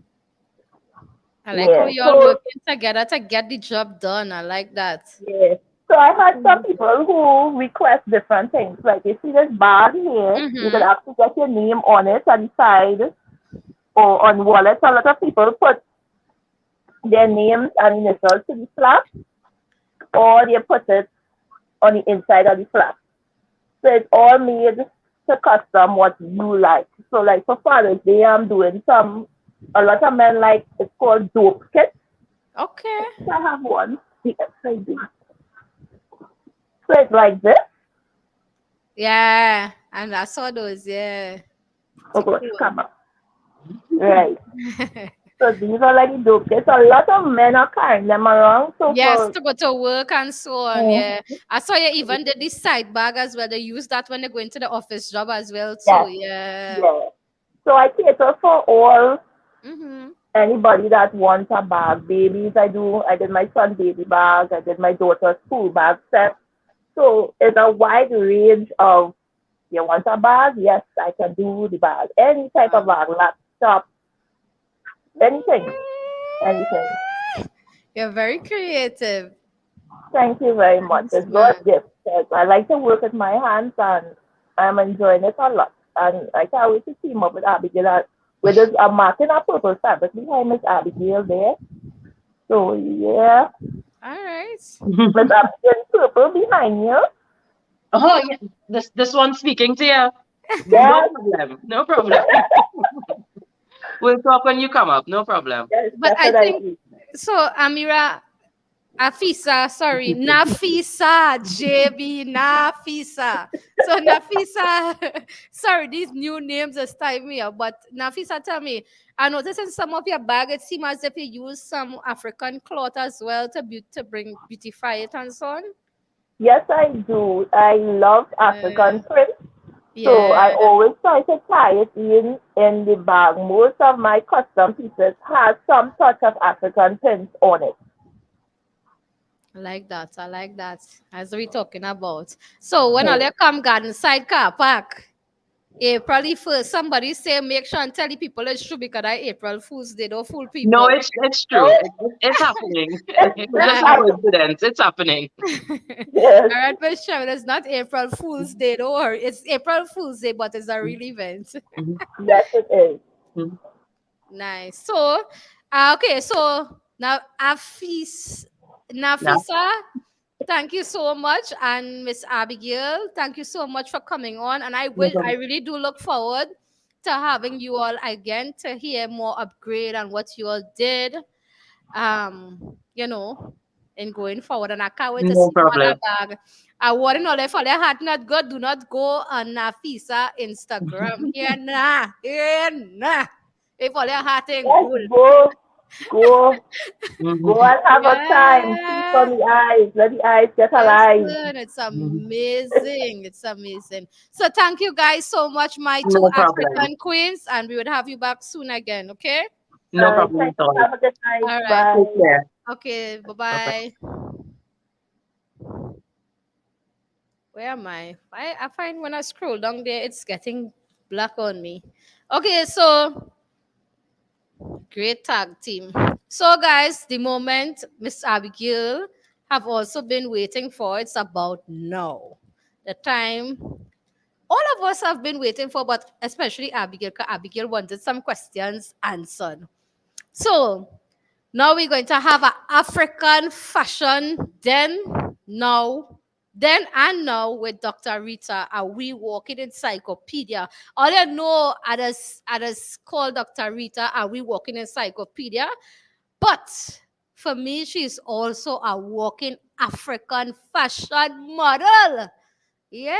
Speaker 4: I like how
Speaker 9: yeah.
Speaker 4: you all
Speaker 9: So
Speaker 4: working together to get the job done. I like that.
Speaker 9: yeah. So I had some people who request different things. Like you see this bag here, you could
Speaker 4: Mm-hmm.
Speaker 9: actually get your name on it on the side or on wallets. A lot of people put their names and initials to the flap or they put it on the inside of the flap. So it's all made to custom what you like. So like for Father's Day, I'm doing a lot of men like, it's called dope kits.
Speaker 4: Okay.
Speaker 9: I have one. Yes, I do. So it's like this.
Speaker 4: Yeah. And I saw those. Yeah.
Speaker 9: Oh
Speaker 4: So
Speaker 9: gosh,
Speaker 4: cool.
Speaker 9: come on. Right. So these are like the dope kits. A lot of men are carrying them around. So
Speaker 4: Yes,
Speaker 9: for
Speaker 4: to go to work and so on.
Speaker 9: mm,
Speaker 4: Yeah. I saw you even did the side bag as well. They use that when they go into the office job as well too.
Speaker 9: yes,
Speaker 4: Yeah.
Speaker 9: yeah. So I cater for all
Speaker 4: Mm-hmm.
Speaker 9: anybody that wants a bag. Babies, I do. I did my son baby bag. I did my daughter's school bag set. So it's a wide range of you want a bag? Yes, I can do the bag. Any type of
Speaker 4: Wow.
Speaker 9: bag, laptop, anything, anything.
Speaker 4: You're very creative.
Speaker 9: Thank you very much.
Speaker 4: Nice
Speaker 9: It's God's
Speaker 4: man.
Speaker 9: gift. Yes, I like to work with my hands and I'm enjoying it a lot. And I can't wait to team up with Abigail. With this, I'm marking a purple fabric behind Miss Abigail there. So yeah,
Speaker 4: All right.
Speaker 9: Miss Abigail purple behind you.
Speaker 8: Oh, yeah. This one speaking to you. No
Speaker 9: Yes,
Speaker 8: problem. No problem. We'll talk when you come up. No problem.
Speaker 9: yes,
Speaker 4: But I think
Speaker 9: definitely.
Speaker 4: so, Amira. Afisa, sorry, Nafisa, JB, Nafisa. So Nafisa, sorry, these new names just tie me up. But Nafisa, tell me, I noticed in some of your bag, it seems as if you use some African cloth as well to to bring beautify it and so on.
Speaker 9: Yes, I do. I love
Speaker 4: Yeah,
Speaker 9: African print. So I
Speaker 4: yeah,
Speaker 9: always try to tie it in the bag. Most of my custom pieces have some touch of African prints on it.
Speaker 4: I like that. I like that. As we talking about. So when all
Speaker 9: Hmm.
Speaker 4: you come garden side car park. April the 1st. Somebody say make sure and tell the people it's true because that April Fools, they don't fool
Speaker 8: No,
Speaker 4: people.
Speaker 8: it's true.
Speaker 9: Oh,
Speaker 8: It's happening. It's
Speaker 9: it's
Speaker 8: just a
Speaker 4: Nah.
Speaker 9: happening.
Speaker 8: coincidence. It's happening.
Speaker 9: Yes,
Speaker 4: All right, Miss Sharon, it's not April Fool's Day, don't worry. It's April Fool's Day, but it's a real event.
Speaker 8: Mhm.
Speaker 9: yes, it is.
Speaker 8: Mhm.
Speaker 4: Nice. So, okay, so now
Speaker 8: Yeah,
Speaker 4: Nafisa, thank you so much, and Miss Abigail, thank you so much for coming on. And
Speaker 8: no
Speaker 4: I
Speaker 8: problem.
Speaker 4: really do look forward to having you all again to hear more upgrade on what you all did. You know, in going forward. And I can't wait to
Speaker 8: No
Speaker 4: see you on
Speaker 8: problem.
Speaker 4: that bag. I want to know if your heart not good, do not go on Nafisa Instagram. Here nah. Here nah. If all your heart ain't
Speaker 9: Yes,
Speaker 4: good.
Speaker 9: go, go
Speaker 8: Mhm.
Speaker 9: and have a time. Feast
Speaker 4: Yeah.
Speaker 9: on the eyes. Let the eyes get alive.
Speaker 4: Listen, it's
Speaker 8: Mhm.
Speaker 4: amazing. It's amazing. So thank you guys so much, my two
Speaker 8: No problem.
Speaker 4: African queens, and we would have you back soon again. Okay.
Speaker 8: No problem
Speaker 9: Thank
Speaker 8: at
Speaker 9: you.
Speaker 8: all.
Speaker 9: Have a good night.
Speaker 4: All right.
Speaker 8: Take
Speaker 9: Bye.
Speaker 8: care.
Speaker 4: Okay. Bye
Speaker 8: Bye-bye.
Speaker 4: bye. Where am I? I find when I scroll down there, it's getting black on me. Okay, so great tag team. So, guys, the moment Miss Abigail have also been waiting for, it's about now. The time all of us have been waiting for, but especially Abigail, because Abigail wanted some questions answered. So, now we're going to have an African fashion then and now with Dr. Rita, a we walking encyclopedia. All you know others call Dr. Rita, a we walking encyclopedia. But for me, she's also a walking African fashion model. Yeah.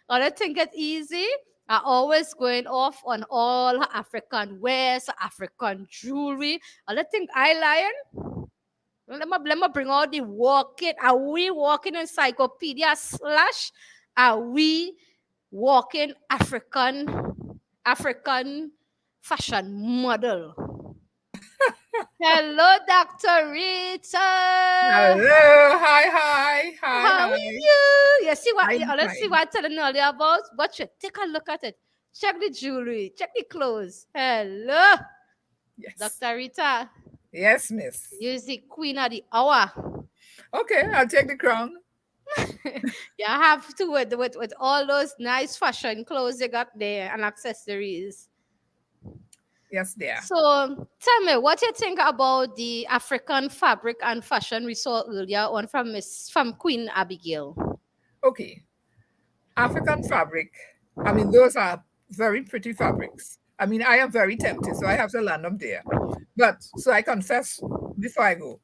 Speaker 4: I don't think it's easy. I always going off on all her African wears, African jewelry. I don't think I lion. Let me bring all the walking. Are we walking encyclopedia slash are we walking African fashion model? Hello, Dr. Rita.
Speaker 10: Hello, hi,
Speaker 4: How are
Speaker 10: hi.
Speaker 4: you? You see what?
Speaker 10: I'm
Speaker 4: Let's see
Speaker 10: fine.
Speaker 4: what I'm telling earlier about. Watch it. Take a look at it. Check the jewelry. Check the clothes. Hello,
Speaker 10: Yes,
Speaker 4: Dr. Rita.
Speaker 10: yes, miss.
Speaker 4: You're the queen of the hour.
Speaker 10: Okay, I'll take the crown.
Speaker 4: You have to with all those nice fashion clothes you got there and accessories.
Speaker 10: Yes, dear.
Speaker 4: So tell me what you think about the African fabric and fashion we saw earlier on from Queen Abigail.
Speaker 10: Okay, African fabric. I mean, those are very pretty fabrics. I mean, I am very tempted, so I have to land up there. But so I confess before I go.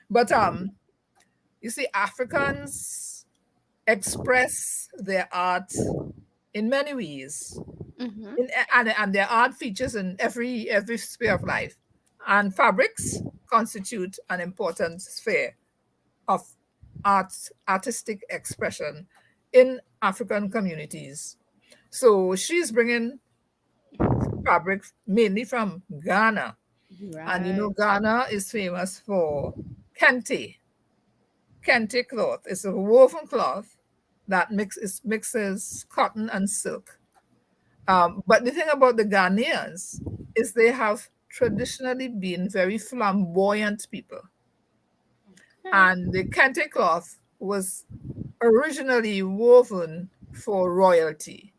Speaker 10: But you see, Africans express their art in many ways.
Speaker 4: Mm-hmm.
Speaker 10: And their art features in every sphere of life. And fabrics constitute an important sphere of artistic expression in African communities. So she's bringing fabric mainly from Ghana. And you know,
Speaker 4: Right.
Speaker 10: Ghana is famous for kente. Kente cloth. It's a woven cloth that mixes cotton and silk. But the thing about the Ghanaians is they have traditionally been very flamboyant people. And the kente cloth was originally woven for royalty.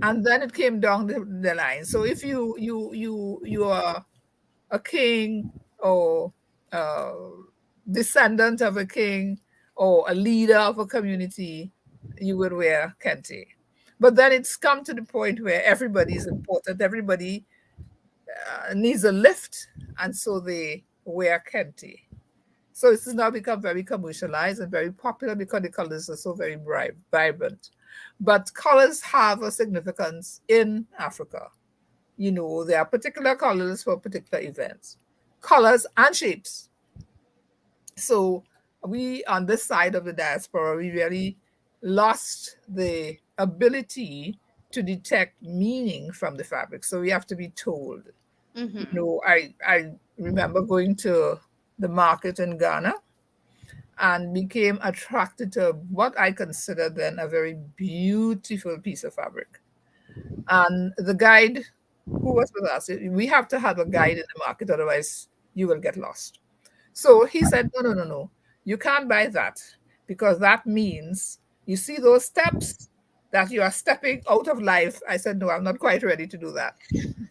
Speaker 10: And then it came down the line. So if you are a king or a descendant of a king or a leader of a community, you would wear kente. But then it's come to the point where everybody is important. Everybody needs a lift, and so they wear kente. So this has now become very commercialized and very popular because the colors are so very bright, vibrant. But colors have a significance in Africa. You know, there are particular colors for particular events, colors and shapes. So we, on this side of the diaspora, we really lost the ability to detect meaning from the fabric. So we have to be told. You
Speaker 4: Mm-hmm.
Speaker 10: know, I remember going to the market in Ghana, and became attracted to what I consider then a very beautiful piece of fabric. And the guide who was with us, we have to have a guide in the market, otherwise you will get lost. So he said, no, no, no, no, you can't buy that because that means you see those steps that you are stepping out of life. I said, no, I'm not quite ready to do that.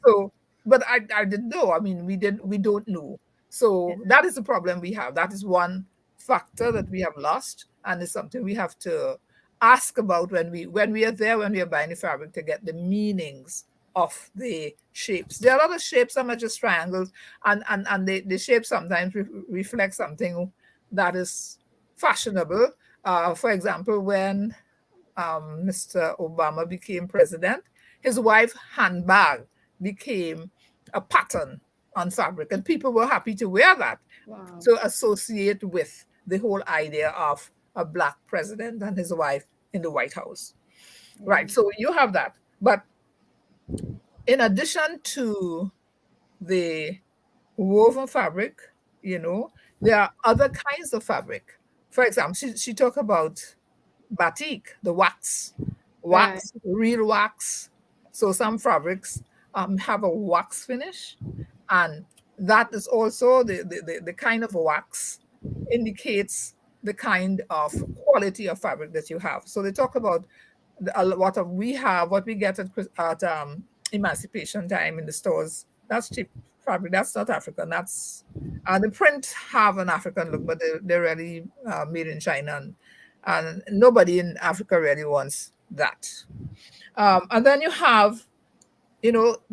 Speaker 10: So, but I didn't know. I mean, we don't know. So that is the problem we have. That is one factor that we have lost, and it's something we have to ask about when we are there, when we are buying the fabric, to get the meanings of the shapes. There are a lot of shapes, some are just triangles, and the shape sometimes reflect something that is fashionable. For example, when Mr. Obama became president, his wife's handbag became a pattern on fabric, and people were happy to wear that
Speaker 4: Wow.
Speaker 10: to associate with the whole idea of a black president and his wife in the White House. Right. So you have that. But in addition to the woven fabric, there are other kinds of fabric. For example, she talked about batik, the
Speaker 4: Right.
Speaker 10: real wax. So some fabrics have a wax finish, and that is also the kind of wax indicates the kind of quality of fabric that you have. So they talk about what we get at Emancipation Time in the stores. That's cheap fabric. That's not African. That's the print have an African look, but they're really made in China, and nobody in Africa really wants that. And then you have,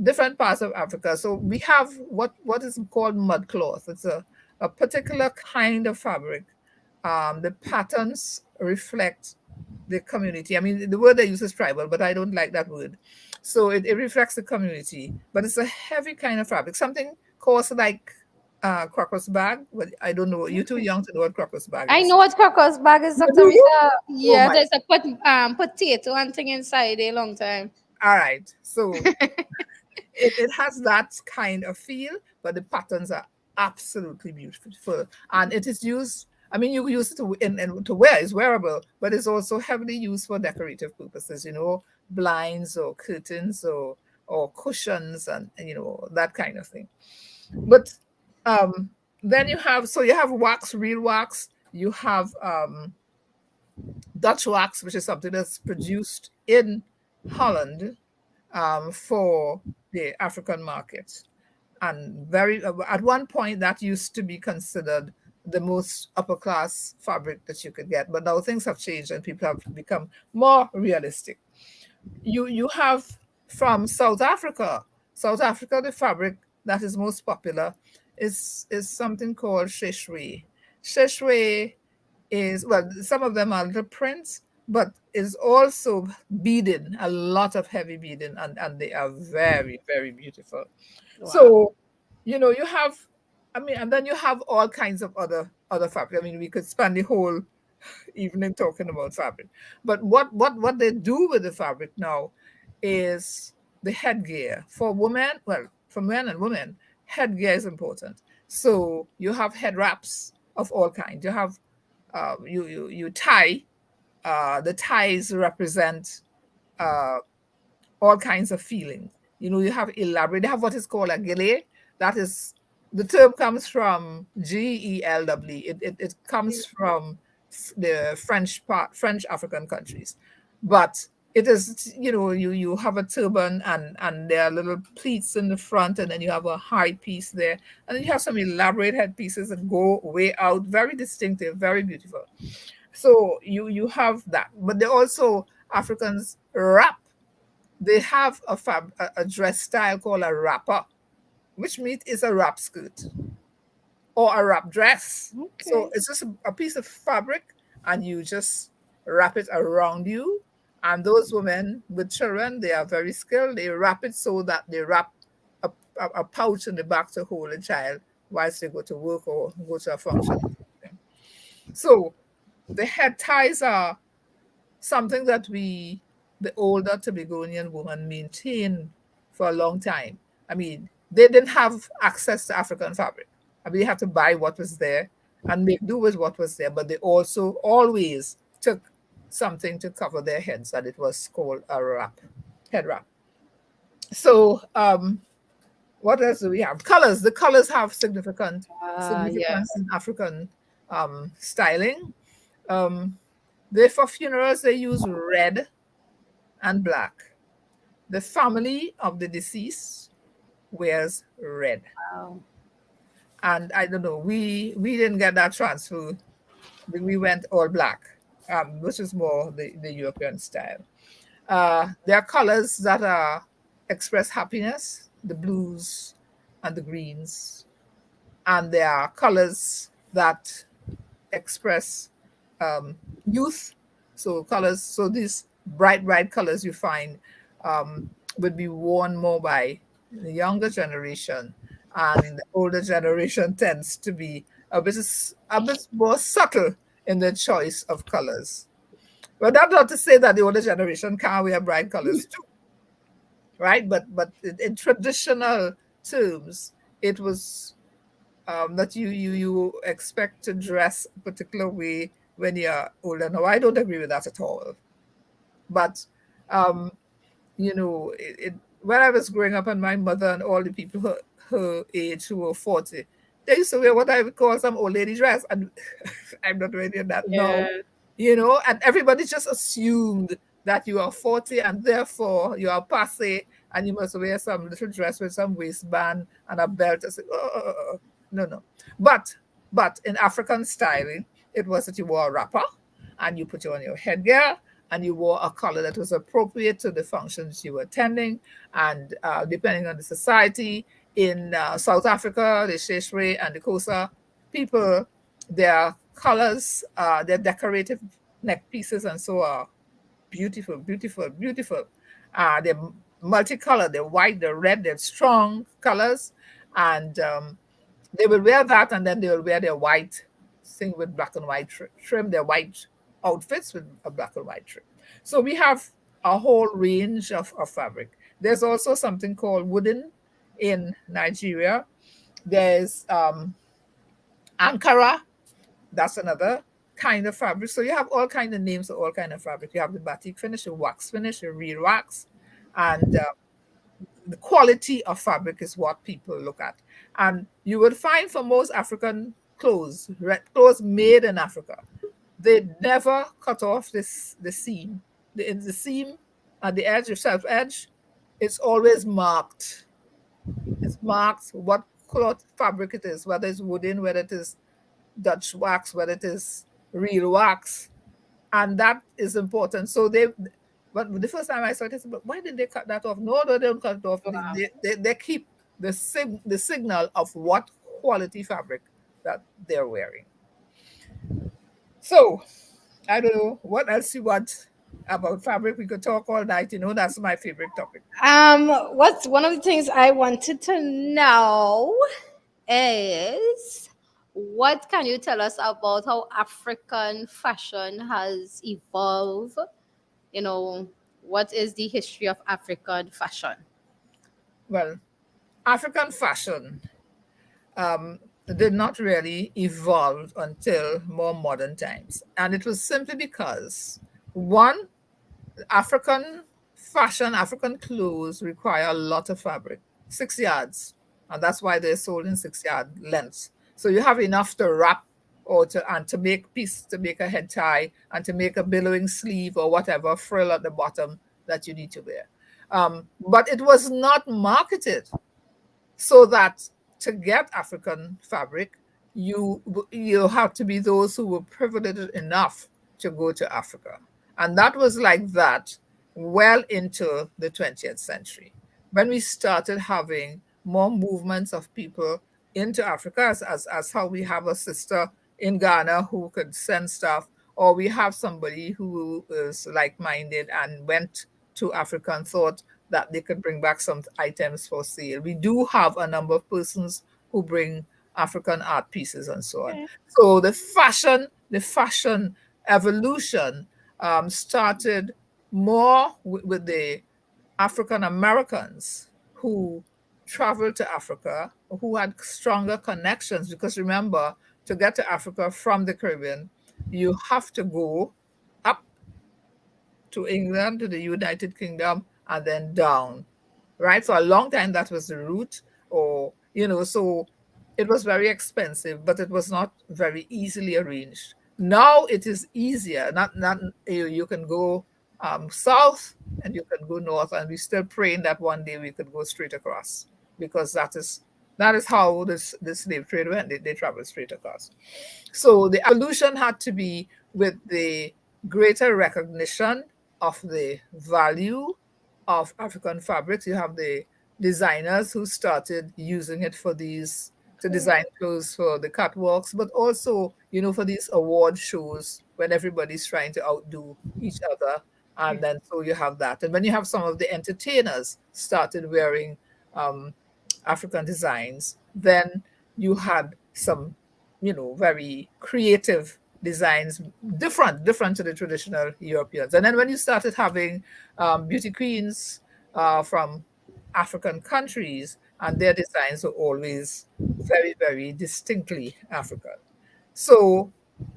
Speaker 10: different parts of Africa. So we have what is called mud cloth. It's a particular kind of fabric. The patterns reflect the community. I mean, the word they use is tribal, but I don't like that word. So it reflects the community, but it's a heavy kind of fabric. Something coarse like crocus bag, but I don't know. You're too young to know what crocus bag
Speaker 4: I
Speaker 10: is.
Speaker 4: know what crocus bag is,
Speaker 10: You
Speaker 4: Dr.
Speaker 10: do?
Speaker 4: Rita.
Speaker 10: Oh
Speaker 4: Yeah,
Speaker 10: my.
Speaker 4: there's a potato and thing inside a long time.
Speaker 10: All right. So it has that kind of feel, but the patterns are absolutely beautiful. And it is used, I mean, you use it to wear, it's wearable, but it's also heavily used for decorative purposes, blinds or curtains or cushions and that kind of thing. But then you have wax, real wax, you have Dutch wax, which is something that's produced in Holland for the African market. And at one point, that used to be considered the most upper class fabric that you could get. But now things have changed and people have become more realistic. You have from South Africa. South Africa, the fabric that is most popular is something called sheshwe. Sheshwe is, well, some of them are little prints, but is also beading, a lot of heavy beading, and they are very, very beautiful.
Speaker 4: Wow.
Speaker 10: So, you have, I mean, and then you have all kinds of other fabric. I mean, we could spend the whole evening talking about fabric. But what they do with the fabric now is the headgear. For women, well, for men and women, headgear is important. So you have head wraps of all kinds. You have you tie. The ties represent uh, all kinds of feelings. You have elaborate. They have what is called a gilet. That is, the term comes from GELW. It comes from the French African countries, but it is, you have a turban and there are little pleats in the front, and then you have a high piece there, and then you have some elaborate headpieces that go way out, very distinctive, very beautiful. So you have that, but they also, Africans wrap. They have a dress style called a wrapper, which means it's a wrap skirt or a wrap dress. So
Speaker 4: Okay.
Speaker 10: it's just a piece of fabric, and you just wrap it around you. And those women with children, they are very skilled. They wrap it so that they wrap a pouch in the back to hold a child whilst they go to work or go to a function. So the head ties are something that the older Tobagonian woman, maintained for a long time. I mean, they didn't have access to African fabric. I mean, they had to buy what was there, and make do with what was there. But they also always took something to cover their heads, and it was called a wrap, head wrap. So, what else do we have? Colors. The colors have significance
Speaker 4: Yes.
Speaker 10: in African styling. Um, for funerals, they use red and black. The family of the deceased wears red.
Speaker 4: Wow.
Speaker 10: And I don't know, we didn't get that transfer. We went all black, which is more the European style. There are colors that are express happiness, the blues and the greens, and there are colors that express youth. So colors, so these bright colors you find um, would be worn more by the younger generation, and the older generation tends to be a bit more subtle in the choice of colors. But that's not to say that the older generation can't wear bright colors too, right? But in traditional terms, it was that you expect to dress a particular way when you're older. No, I don't agree with that at all. But um, when I was growing up, and my mother and all the people her age who were 40, they used to wear what I would call some old lady dress, and I'm not wearing that now.
Speaker 4: Yeah.
Speaker 10: And everybody just assumed that you are 40 and therefore you are passe and you must wear some little dress with some waistband and a belt. I said, oh, no, no. But in African styling, it was that you wore a wrapper and you put on your headgear and you wore a color that was appropriate to the functions you were attending. And depending on the society, in South Africa, the Sheshwe and the Kosa, people, their colors, their decorative neck pieces and so are beautiful, beautiful, beautiful. They're multicolored, they're white, they're red, they're strong colors. And they will wear that, and then they will wear their white thing with black and white trim, their white outfits with a black and white trim. So we have a whole range of fabric. There's also something called wooden in Nigeria. There's Ankara, that's another kind of fabric. So you have all kind of names for all kind of fabric. You have the batik finish, the wax finish, the real wax, and the quality of fabric is what people look at. And you would find for most African clothes, clothes made in Africa, they never cut off the seam. The seam at the edge, the self edge, it's always marked. It's marked what cloth fabric it is, whether it's wooden, whether it is Dutch wax, whether it is real wax, and that is important. So but the first time I saw it, I said, but why did they cut that off? No, they don't cut it off. They keep the signal of what quality fabric that they're wearing. So I don't know what else you want about fabric. We could talk all night. That's my favorite topic.
Speaker 4: What's one of the things I wanted to know is what can you tell us about how African fashion has evolved? What is the history of African fashion?
Speaker 10: Well, African fashion did not really evolve until more modern times. And it was simply because, one, African fashion, African clothes require a lot of fabric, 6 yards. And that's why they're sold in 6 yard lengths. So you have enough to wrap and to make a head tie and to make a billowing sleeve or whatever frill at the bottom that you need to wear. But it was not marketed so that to get African fabric, you have to be those who were privileged enough to go to Africa. And that was like that well into the 20th century. When we started having more movements of people into Africa, as how we have a sister in Ghana who could send stuff, or we have somebody who is like-minded and went to Africa and thought that they could bring back some items for sale. We do have a number of persons who bring African art pieces and so on. So the fashion evolution started more with the African Americans who traveled to Africa, who had stronger connections. Because remember, to get to Africa from the Caribbean, you have to go up to England, to the United Kingdom, and then down, right? For a long time, that was the route, or, so it was very expensive, but it was not very easily arranged. Now it is easier. Not you can go south and you can go north, and we're still praying that one day we could go straight across, because that is how this slave trade went. They traveled straight across. So the evolution had to be with the greater recognition of the value of African fabrics. You have the designers who started using it for these to design clothes for the catwalks, but also, for these award shows when everybody's trying to outdo each other. And then so you have that. And when you have some of the entertainers started wearing African designs, then you had some, very creative designs, different to the traditional Europeans. And then when you started having beauty queens from African countries, and their designs were always very, very distinctly African. So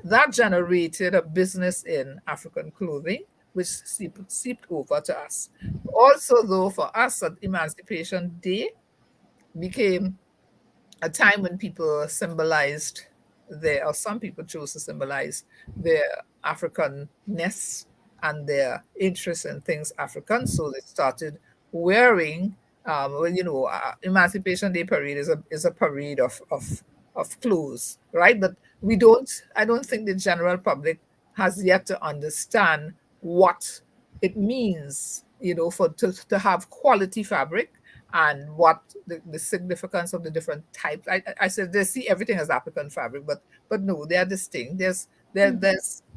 Speaker 10: that generated a business in African clothing, which seeped over to us. Also, though, for us at Emancipation Day became a time when people symbolized or some people chose to symbolize their Africanness and their interest in things African. So they started wearing, Emancipation Day parade is a parade of clothes, right? But I don't think the general public has yet to understand what it means, to have quality fabric, and what the significance of the different types. I said they see everything as African fabric, but no, they are distinct. There's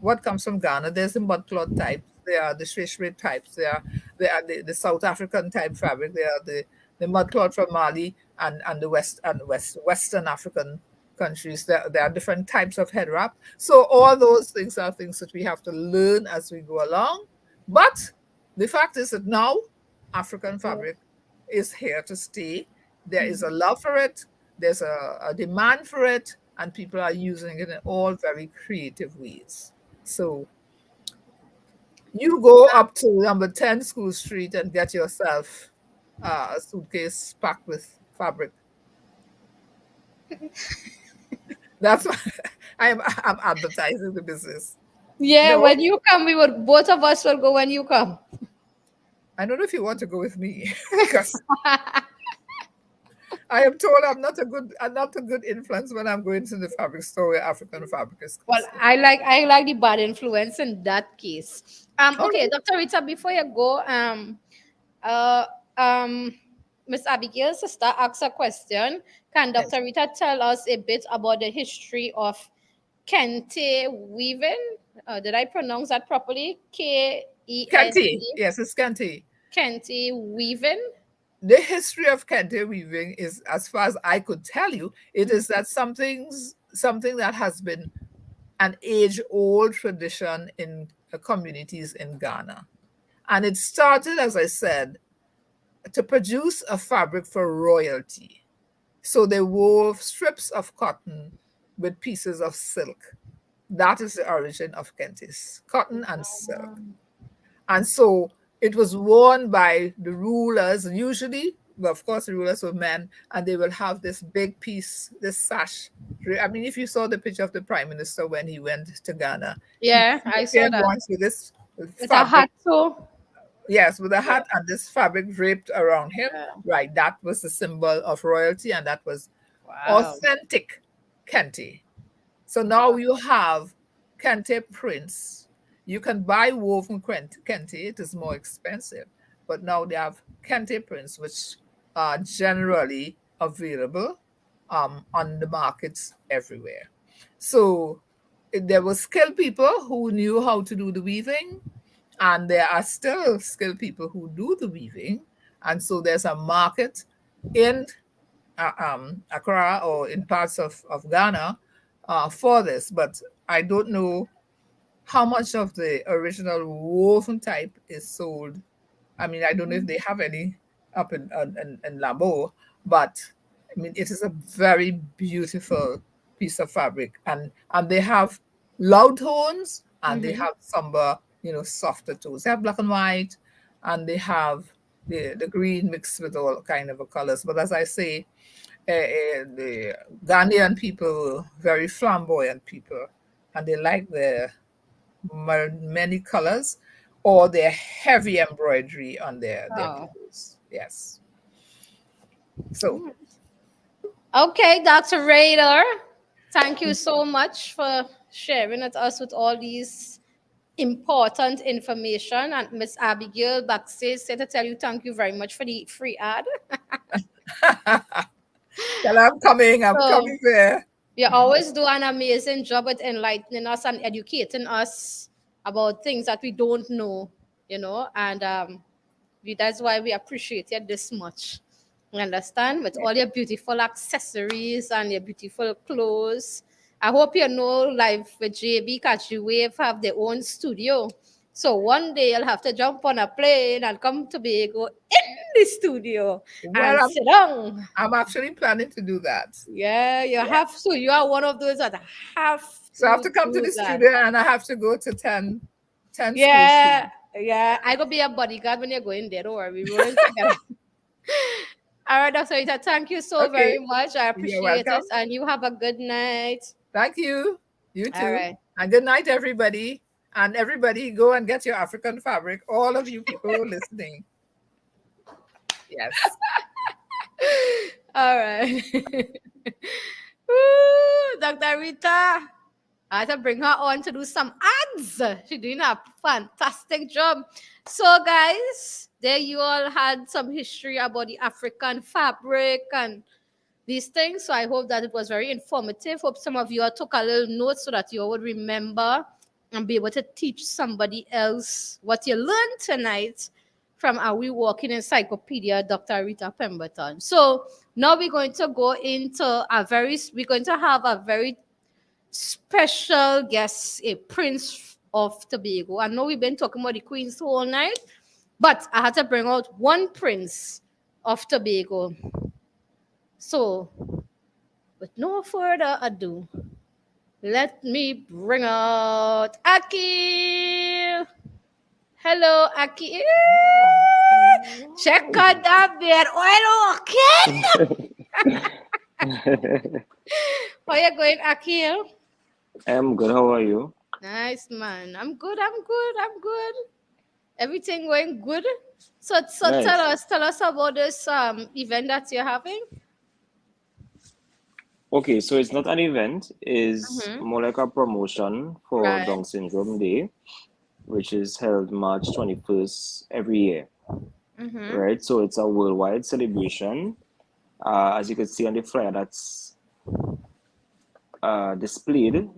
Speaker 10: what comes from Ghana. There's the mudcloth types. There are the shishre types. There are the South African type fabric. There are the mudcloth from Mali and the Western African countries. There are different types of head wrap. So all those things are things that we have to learn as we go along. But the fact is that now African fabric is here to stay. There is a love for it, there's a demand for it, and people are using it in all very creative ways. So you go up to number 10 School Street and get yourself a suitcase packed with fabric. That's why I'm advertising the business.
Speaker 4: Yeah,
Speaker 10: No,
Speaker 4: when you come, both of us will go when you come.
Speaker 10: I don't know if you want to go with me because I am told I'm not a good influence when I'm going to the fabric store where African fabric is
Speaker 4: Well,
Speaker 10: concerned.
Speaker 4: I like the bad influence in that case.
Speaker 10: All
Speaker 4: Okay,
Speaker 10: right.
Speaker 4: Dr. Rita, before you go, uh, Miss Abigail's sister asked a question. Can
Speaker 10: Yes.
Speaker 4: Dr. Rita tell us a bit about the history of kente weaving? Did I pronounce that properly?
Speaker 10: Kente.
Speaker 4: Kente.
Speaker 10: Yes, it's Kente.
Speaker 4: Kente weaving.
Speaker 10: The history of Kente weaving is, as far as I could tell you, it is that something that has been an age-old tradition in communities in Ghana. And it started, as I said, to produce a fabric for royalty. So they wove strips of cotton with pieces of silk. That is the origin of Kentis, cotton and silk. And so it was worn by the rulers, usually, well, of course, the rulers were men, and they will have this big piece, this sash. I mean, if you saw the picture of the prime minister when he went to Ghana,
Speaker 4: Yeah,
Speaker 10: he
Speaker 4: I saw
Speaker 10: appeared
Speaker 4: that.
Speaker 10: once with this
Speaker 4: It's a
Speaker 10: fabric.
Speaker 4: hat too.
Speaker 10: Yes, with a hat and this fabric draped around him. Right, that was the symbol of royalty, and that was
Speaker 4: Wow.
Speaker 10: authentic Kente. So now you have Kente prints. You can buy woven Kente, it is more expensive, but now they have Kente prints, which are generally available on the markets everywhere. So there were skilled people who knew how to do the weaving, and there are still skilled people who do the weaving. And so there's a market in Accra or in parts of Ghana for this, but I don't know how much of the original woven type is sold. I mean, I don't know if they have any up in Labo, but I mean, it is a very beautiful piece of fabric, and they have loud tones and they
Speaker 4: Mm-hmm.
Speaker 10: have somber, softer tones. They have black and white, and they have the green mixed with all kind of colors. But as I say, the Ghanaian people, very flamboyant people, and they like the many colors or their heavy embroidery on their
Speaker 4: Oh.
Speaker 10: clothes. Yes. So
Speaker 4: Okay, Dr. Raider, thank you so much for sharing with us with all these important information. And Miss Abigail backstage said to tell you thank you very much for the free ad.
Speaker 10: tell I'm coming
Speaker 4: So
Speaker 10: there.
Speaker 4: you always do an amazing job at enlightening us and educating us about things that we don't know, and that's why we appreciate it this much. You understand? With all your beautiful accessories and your beautiful clothes. I hope you know Live with JB Catchy Wave have their own studio. So one day you'll have to jump on a plane and come to Tobago in the studio and
Speaker 10: Well,
Speaker 4: sit down.
Speaker 10: I'm actually planning to do that.
Speaker 4: Yeah, you
Speaker 10: Yeah.
Speaker 4: have to. You are one of those that have
Speaker 10: So I have
Speaker 4: to
Speaker 10: to come to
Speaker 4: do
Speaker 10: the
Speaker 4: that.
Speaker 10: studio and I have to go to 10 schools.
Speaker 4: Yeah, yeah. I gonna be a bodyguard when you're going there. Don't worry, we rolling together. All right, Dr. Rita, thank you so
Speaker 10: Okay.
Speaker 4: very much. I
Speaker 10: You're
Speaker 4: appreciate it.
Speaker 10: welcome.
Speaker 4: And you have a good night.
Speaker 10: Thank you. You
Speaker 4: All
Speaker 10: too.
Speaker 4: right.
Speaker 10: And good night, everybody. And everybody, go and get your African fabric. All of you people listening. Yes.
Speaker 4: All right. Woo, Dr. Rita. I had to bring her on to do some ads. She's doing a fantastic job. So, guys, there you all had some history about the African fabric and these things. So I hope that it was very informative. Hope some of you all took a little note so that you all would remember and be able to teach somebody else what you learned tonight from Ahwee Walking Encyclopedia, Dr. Rita Pemberton. So now we're going to go into we're going to have a very special guest, a Prince of Tobago. I know we've been talking about the Queens all night, but I had to bring out one Prince of Tobago. So, with no further ado, let me bring out Akil. Hello, Akil. Check out that beard oil, okay? How you going, Akil?
Speaker 11: I'm good. How are you?
Speaker 4: Nice, man. I'm good. Everything going good. So
Speaker 11: Nice.
Speaker 4: tell us about this event that you're having.
Speaker 11: Okay, so it's not an event, it's
Speaker 4: Mm-hmm.
Speaker 11: more like a promotion for
Speaker 4: Right.
Speaker 11: Down Syndrome Day, which is held March 21st every year,
Speaker 4: Mm-hmm.
Speaker 11: right? So it's a worldwide celebration. As you can see on the flyer that's displayed,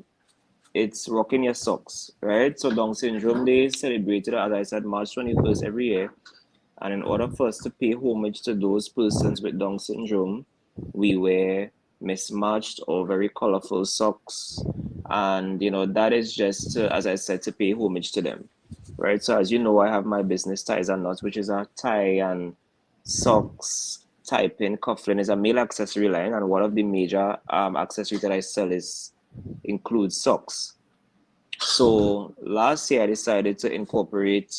Speaker 11: it's rocking your socks, right? So Down Syndrome Day is celebrated, as I said, March 21st every year. And in order for us to pay homage to those persons with Down syndrome, we wear mismatched or very colorful socks. And, that is just, as I said, to pay homage to them, right? So as you know, I have my business Ties and Knots, which is a tie and socks, tie pin, cufflink is a male accessory line. And one of the major accessories that I sell includes socks. So last year I decided to incorporate,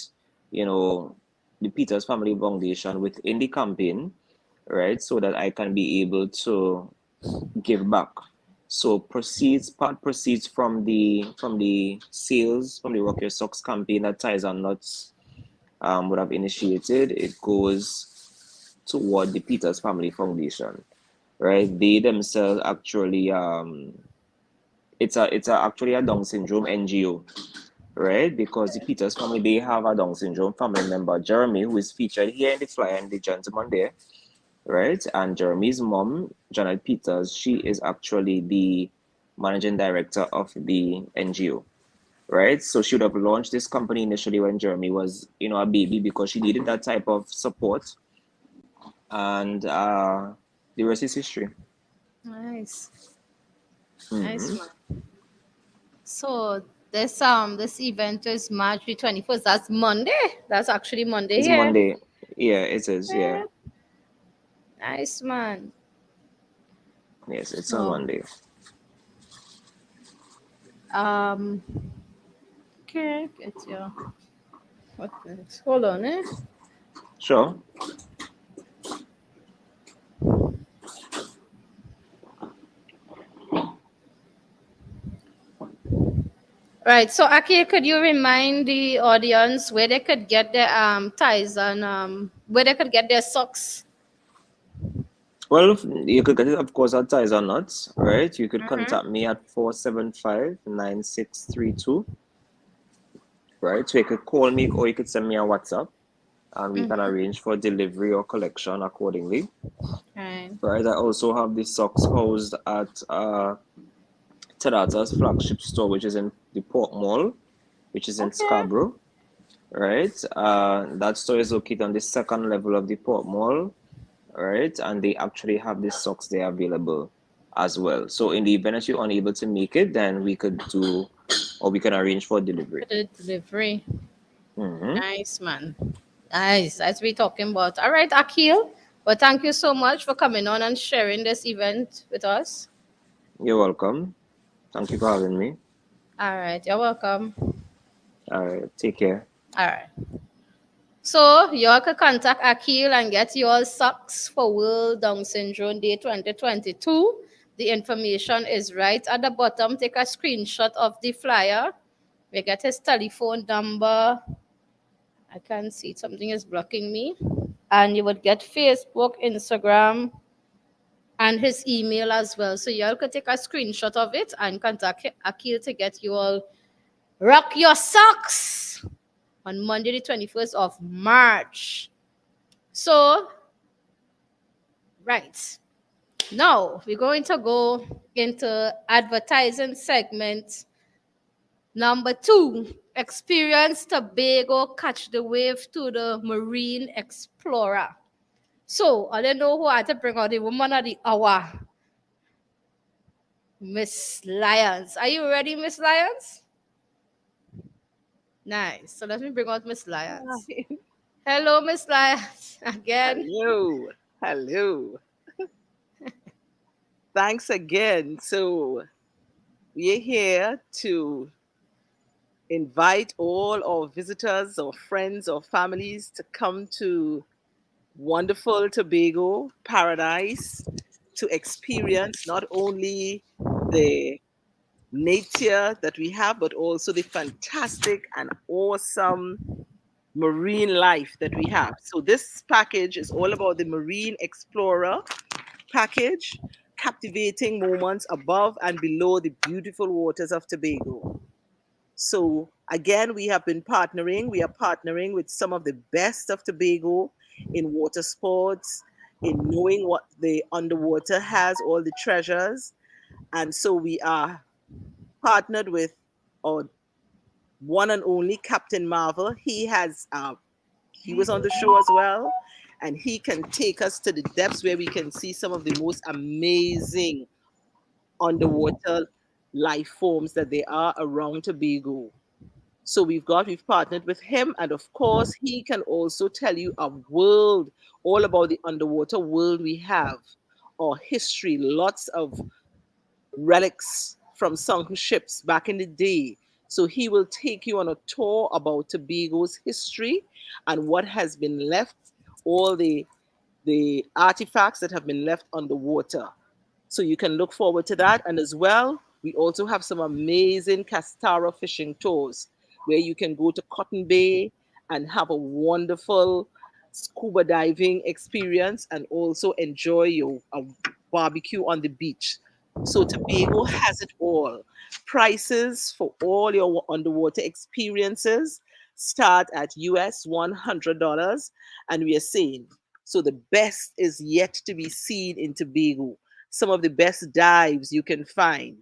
Speaker 11: the Peters Family Foundation within the campaign, right? So that I can be able to give back. So part proceeds from the sales from the Rock Your Socks campaign that Ties and Nuts would have initiated. It goes toward the Peters Family Foundation, right? They themselves actually it's actually a Down syndrome NGO, right? Because the Peters family, they have a Down syndrome family member, Jeremy, who is featured here in the flyer and the gentleman there, right? And Jeremy's mom, Janet Peters, she is actually the managing director of the NGO, right? So she would have launched this company initially when Jeremy was, a baby because she needed that type of support. And the rest is history.
Speaker 4: Nice. Nice,
Speaker 11: Mm-hmm.
Speaker 4: man. So this event is March the 21st. That's Monday. That's actually Monday
Speaker 11: It's
Speaker 4: here.
Speaker 11: Monday. Yeah, it is. Yeah.
Speaker 4: Yeah. Nice, man.
Speaker 11: Yes, it's on
Speaker 4: So
Speaker 11: Monday.
Speaker 4: Um, okay, get your what next? Hold on, eh?
Speaker 11: Sure.
Speaker 4: Right. So, Aki, could you remind the audience where they could get their ties and where they could get their socks?
Speaker 11: Well, you could get it, of course, at Ties or Nuts, right? You could
Speaker 4: Mm-hmm.
Speaker 11: contact me at 475-9632, right? So you could call me or you could send me a WhatsApp and we can
Speaker 4: Mm-hmm.
Speaker 11: arrange for delivery or collection accordingly,
Speaker 4: Right.
Speaker 11: right? I also have the socks housed at Tadata's flagship store, which is in the Port Mall, which is in
Speaker 4: Okay.
Speaker 11: Scarborough, right? That store is located on the second level of the Port Mall, right? And they actually have the socks there available as well. So in the event that you're unable to make it, then we could do, or we can arrange for delivery.
Speaker 4: For the delivery.
Speaker 11: Mm-hmm.
Speaker 4: Nice, man. Nice. That's what we're talking about. All right, Akil. Well, thank you so much for coming on and sharing this event with us.
Speaker 11: You're welcome. Thank you for having me.
Speaker 4: All right. You're welcome.
Speaker 11: All right. Take care.
Speaker 4: All right. So you all can contact Akil and get your socks for World Down Syndrome Day 2022. The information is right at the bottom. Take a screenshot of the flyer. We get his telephone number. I can't see, something is blocking me. And you would get Facebook, Instagram, and his email as well. So you all could take a screenshot of it and contact Akil to get you all rock your socks on Monday, the 21st of March. So, right now, we're going to go into advertising segment number 2. Experience Tobago, catch the wave to the Marine Explorer. So, I don't know who had to bring out the woman of the hour, Miss Lyons. Are you ready, Miss Lyons? Nice. So let me bring out Miss Lyons. Hello, Miss Lyons. Again.
Speaker 7: Hello. Hello. Thanks again. So we're here to invite all our visitors or friends or families to come to wonderful Tobago paradise to experience not only the nature that we have, but also the fantastic and awesome marine life that we have. So this package is all about the Marine Explorer package, captivating moments above and below the beautiful waters of Tobago. So again, we have been partnering. We are partnering with some of the best of Tobago in water sports, in knowing what the underwater has, all the treasures. And so we are partnered with our one and only Captain Marvel. He was on the show as well, and he can take us to the depths where we can see some of the most amazing underwater life forms that there are around Tobago. So we've partnered with him, and of course, he can also tell you a world all about the underwater world we have, our history, lots of relics from sunken ships back in the day. So he will take you on a tour about Tobago's history and what has been left, all the artifacts that have been left underwater. So you can look forward to that. And as well, we also have some amazing Castara fishing tours where you can go to Cotton Bay and have a wonderful scuba diving experience and also enjoy your a barbecue on the beach. So Tobago has it all. Prices for all your underwater experiences start at US $100, and we are saying so the best is yet to be seen in Tobago. Some of the best dives you can find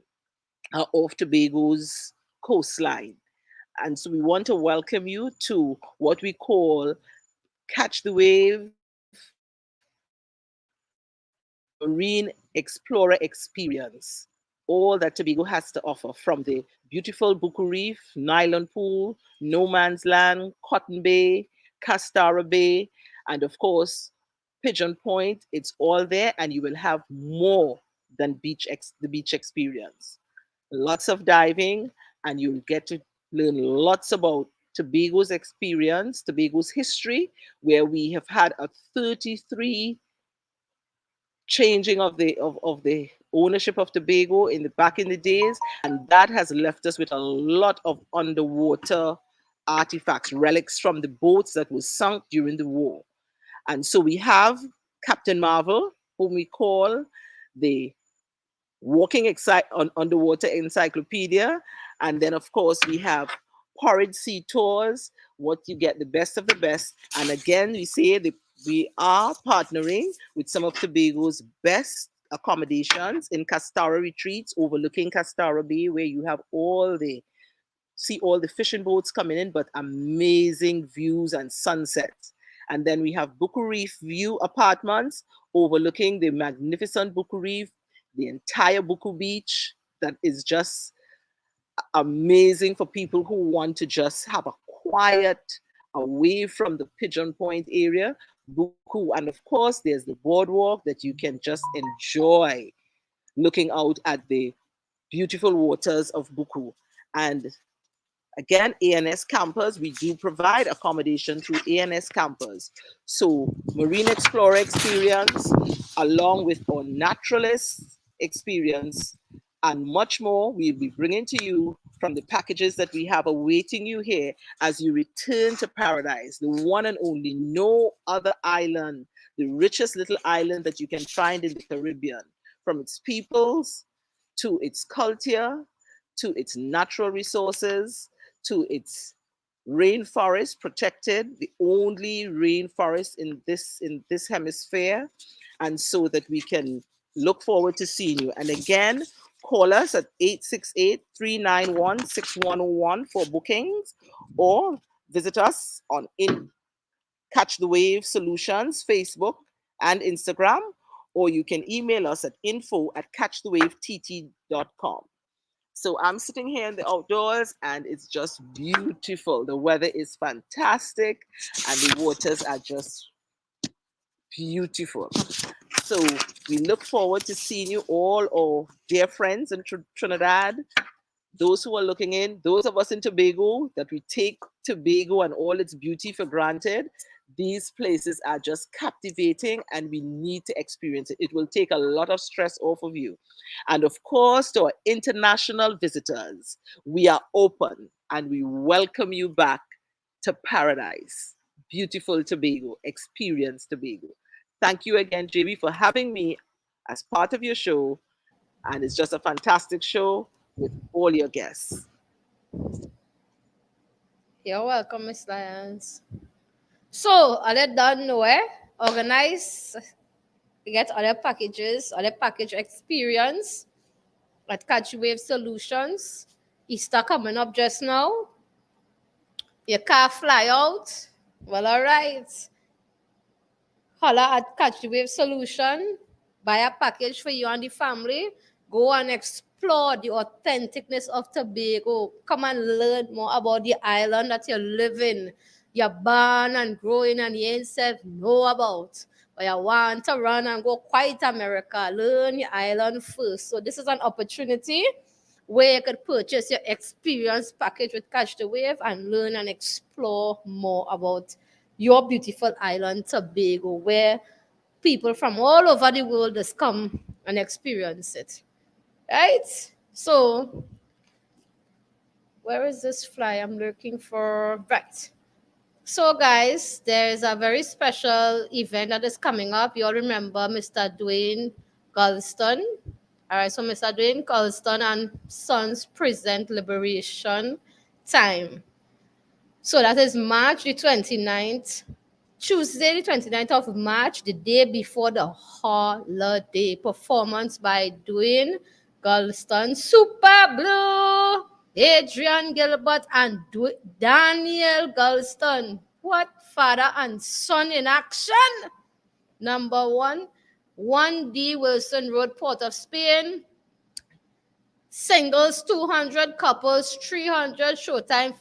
Speaker 7: are off Tobago's coastline. And so we want to welcome you to what we call Catch the Wave Marine Explorer Experience. All that Tobago has to offer from the beautiful Buku Reef, Nylon Pool, No Man's Land, Cotton Bay, Castara Bay, and of course, Pigeon Point. It's all there, and you will have more than the beach experience. lots of diving, and you'll get to learn lots about Tobago's experience, Tobago's history, where we have had a 33 changing of the ownership of Tobago in the back in the days, and that has left us with a lot of underwater artifacts, relics from the boats that were sunk during the war. And so we have Captain Marvel, whom we call the underwater encyclopedia. And then, of course, we have Porrid Sea Tours, what you get the best of the best. And again, we say that we are partnering with some of Tobago's best accommodations in Castara Retreats, overlooking Castara Bay, where you have all the fishing boats coming in, but amazing views and sunsets. And then we have Buku Reef View Apartments overlooking the magnificent Buku Reef, the entire Buku Beach, that is just amazing for people who want to just have a quiet away from the Pigeon Point area. Buku, and of course, there's the boardwalk that you can just enjoy looking out at the beautiful waters of Buku. And again, ANS campers, we do provide accommodation through ANS campers. So Marine Explorer experience, along with our naturalist experience, and much more, we'll be bringing to you from the packages that we have awaiting you here as you return to paradise, the one and only, no other island, the richest little island that you can find in the Caribbean, from its peoples to its culture, to its natural resources, to its rainforest protected, the only rainforest in this hemisphere, and so that we can look forward to seeing you. And again, call us at 868-391-6101 for bookings, or visit us on Catch the Wave Solutions Facebook and Instagram, or you can email us at info@catchthewavettt.com. So I'm sitting here in the outdoors and it's just beautiful. The weather is fantastic and the waters are just beautiful. So we look forward to seeing you all, our dear friends in Trinidad, those who are looking in, those of us in Tobago that we take Tobago and all its beauty for granted. These places are just captivating and we need to experience it. It will take a lot of stress off of you. And of course, to our international visitors, we are open and we welcome you back to paradise. Beautiful Tobago, experience Tobago. Thank you again, JB, for having me as part of your show. And it's just a fantastic show with all your guests.
Speaker 4: You're welcome, Miss Lyons. So, other done nowhere, organize, get other packages, other package experience at Catch Wave Solutions. Easter coming up just now. Your car fly out. Well, all right. Holla at Catch the Wave Solution. Buy a package for you and the family. Go and explore the authenticness of Tobago. Come and learn more about the island that you live in. You're born and growing and you ain't self know about. But you want to run and go quite America. Learn your island first. So this is an opportunity where you could purchase your experience package with Catch the Wave and learn and explore more about your beautiful island, Tobago, where people from all over the world just come and experience it. Right? So, where is this fly I'm looking for? Right. So, guys, there's a very special event that is coming up. You all remember Mr. Dwayne Galston. All right, so Mr. Dwayne Galston and Sons present Liberation Time. So that is March the 29th, Tuesday the 29th of March, the day before the holiday. Performance by Dwayne Galston, Super Blue, Adrian Gilbert, and Daniel Galston. What father and son in action? Number 1D Wilson Road, Port of Spain. Singles 200, couples 300, showtime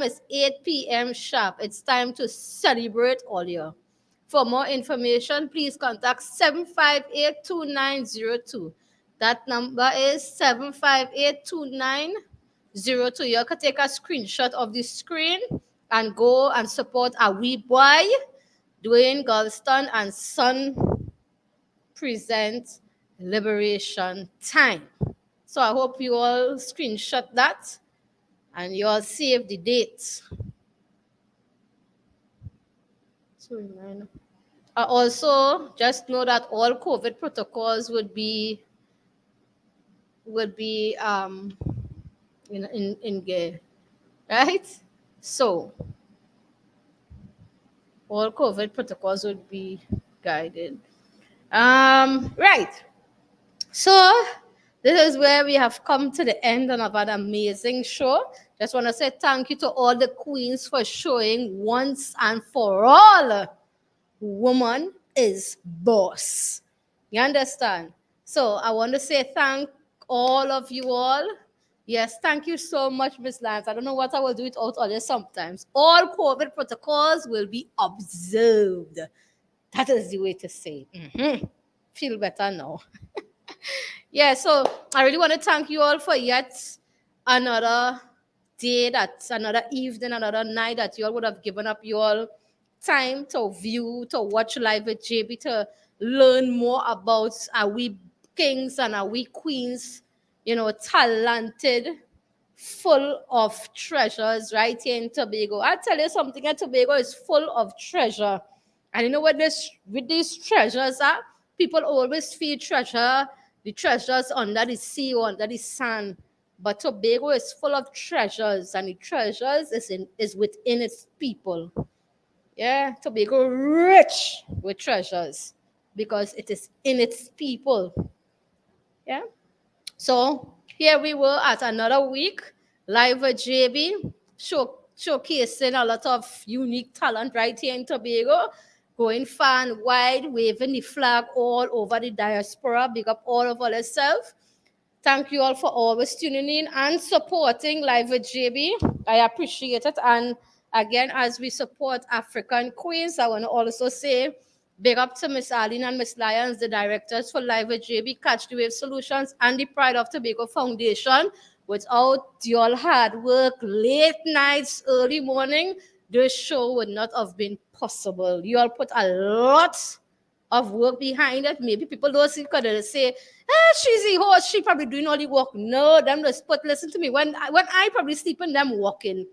Speaker 4: is 8 p.m. sharp. It's time to celebrate all year. For more information, please contact 758-2902. That number is 7582902. You can take a screenshot of the screen and go and support Ahwee Boy, Dwayne Galston, and Son present Liberation Time. So I hope you all screenshot that and you all save the date. Also, just know that all COVID protocols would be in gear, right? So all COVID protocols would be guided. Right. So this is where we have come to the end of an amazing show. Just want to say thank you to all the queens for showing once and for all, woman is boss. You understand? So I want to say thank all of you all. Yes, thank you so much, Miss Lance. I don't know what I will do without all this sometimes. All COVID protocols will be observed. That is the way to say it. Feel better now. Yeah, so I really want to thank you all for yet another day, that's another evening, another night that you all would have given up your time to view, to watch live with JB, to learn more about Ahwee kings and Ahwee queens, talented, full of treasures right here in Tobago. I tell you something, Tobago is full of treasure. And you know what this with these treasures are? People always feel the treasures under the sea or under the sand. But Tobago is full of treasures, and the treasures is within its people. Yeah, Tobago rich with treasures because it is in its people. Yeah. So here we were at another week, live with JB, showcasing a lot of unique talent right here in Tobago, going fan wide, waving the flag all over the diaspora. Big up all of ourselves. Thank you all for always tuning in and supporting Live with JB. I appreciate it. And again, as we support African Queens, I want to also say big up to Miss Arlene and Miss Lyons, the directors for Live with JB, Catch the Wave Solutions, and the Pride of Tobago Foundation. Without your hard work, late nights, early morning, this show would not have been possible. You all put a lot of work behind it. Maybe people don't see because they say, she's the host, she probably doing all the work. No, them just listen to me. When I probably sleeping, them walking.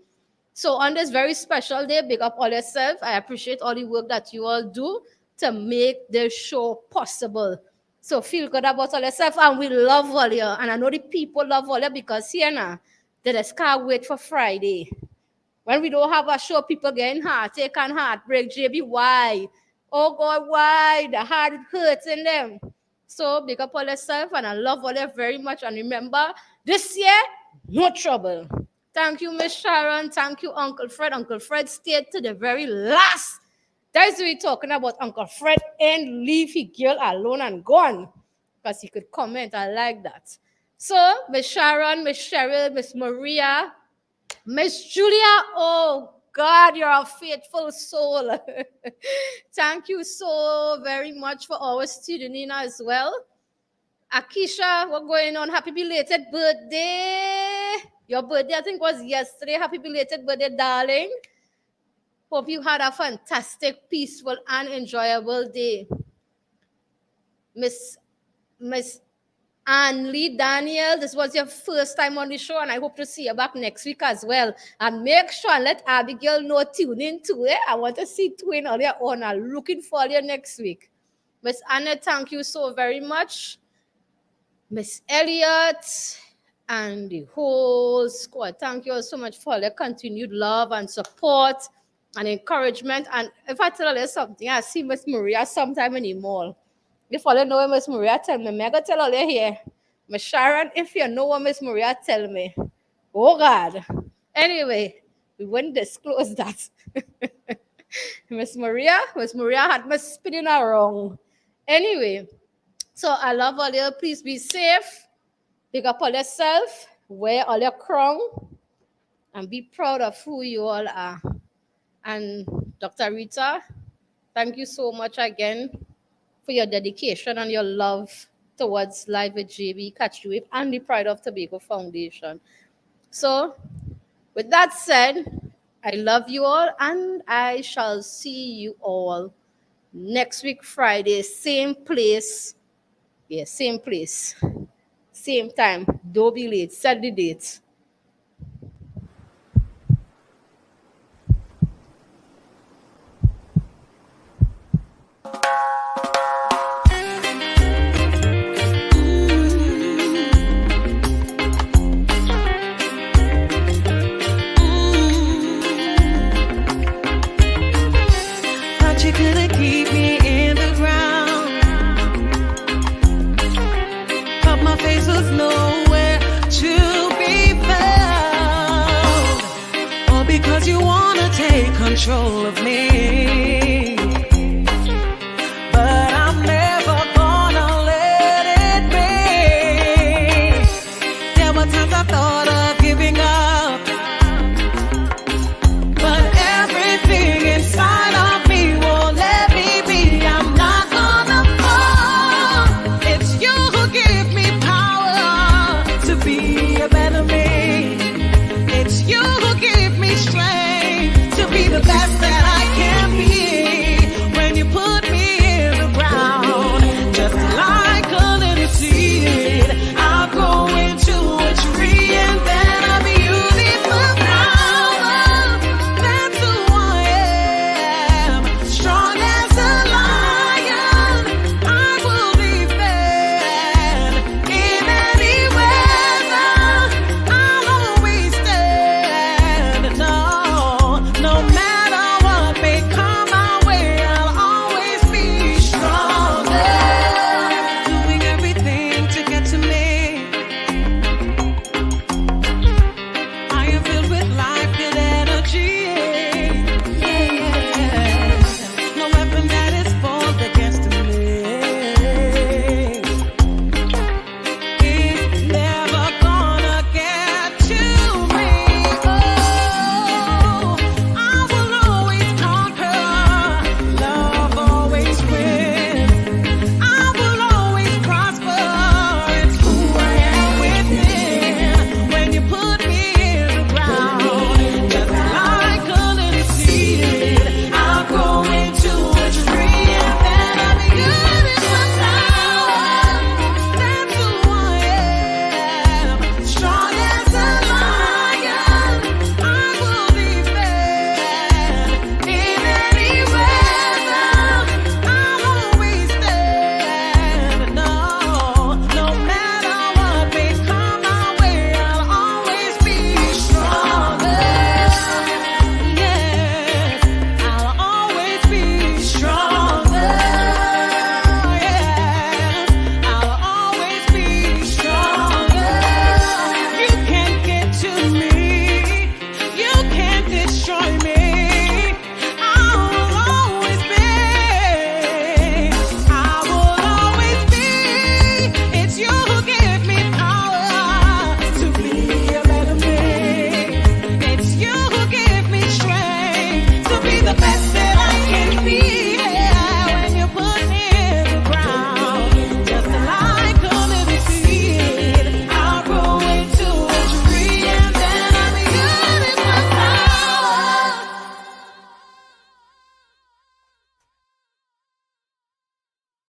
Speaker 4: So on this very special day, big up all yourself. I appreciate all the work that you all do to make this show possible. So feel good about all yourself, and we love all you. And I know the people love all you because here now, they just can't wait for Friday. When we don't have a show, people getting heartache and heartbreak. JB, why? Oh God, why? The heart hurts in them. So big up all yourself, and I love all you very much. And remember, this year, no trouble. Thank you, Miss Sharon. Thank you, Uncle Fred. Uncle Fred stayed to the very last. That's what we're talking about. Uncle Fred ain't leave his girl alone and gone. Because he could comment. I like that. So, Miss Sharon, Miss Cheryl, Miss Maria, Miss Julia, oh God, you're a faithful soul. Thank you so very much for always tuning in as well. Akisha, what's going on? Happy belated birthday. Your birthday, I think, was yesterday. Happy belated birthday, darling. Hope you had a fantastic, peaceful, and enjoyable day. Miss Anne Lee Daniel, this was your first time on the show, and I hope to see you back next week as well. And make sure and let Abigail know, tune in to it. I want to see Twin earlier on. I'm looking for you next week. Miss Anna, thank you so very much. Miss Elliott and the whole squad, thank you all so much for your continued love and support and encouragement. And if I tell you something, I see Miss Maria sometime in the mall. If you know Miss Maria, tell me. I'm going to tell you here. Miss Sharon, if you know what Miss Maria, tell me. Oh, God. Anyway, we wouldn't disclose that. Miss Maria had me spinning around. Anyway, so I love all you. Please be safe. Pick up all yourself. Wear all your crown. And be proud of who you all are. And Dr. Rita, thank you so much again for your dedication and your love towards Live with JB Catch You Wave and the Pride of Tobago Foundation. So, with that said, I love you all and I shall see you all next week, Friday, same place. Yeah, same place, same time. Don't be late. Set the date.
Speaker 1: Thought you couldn't keep me in the ground, but my face was nowhere to be found. All because you wanna take control of me.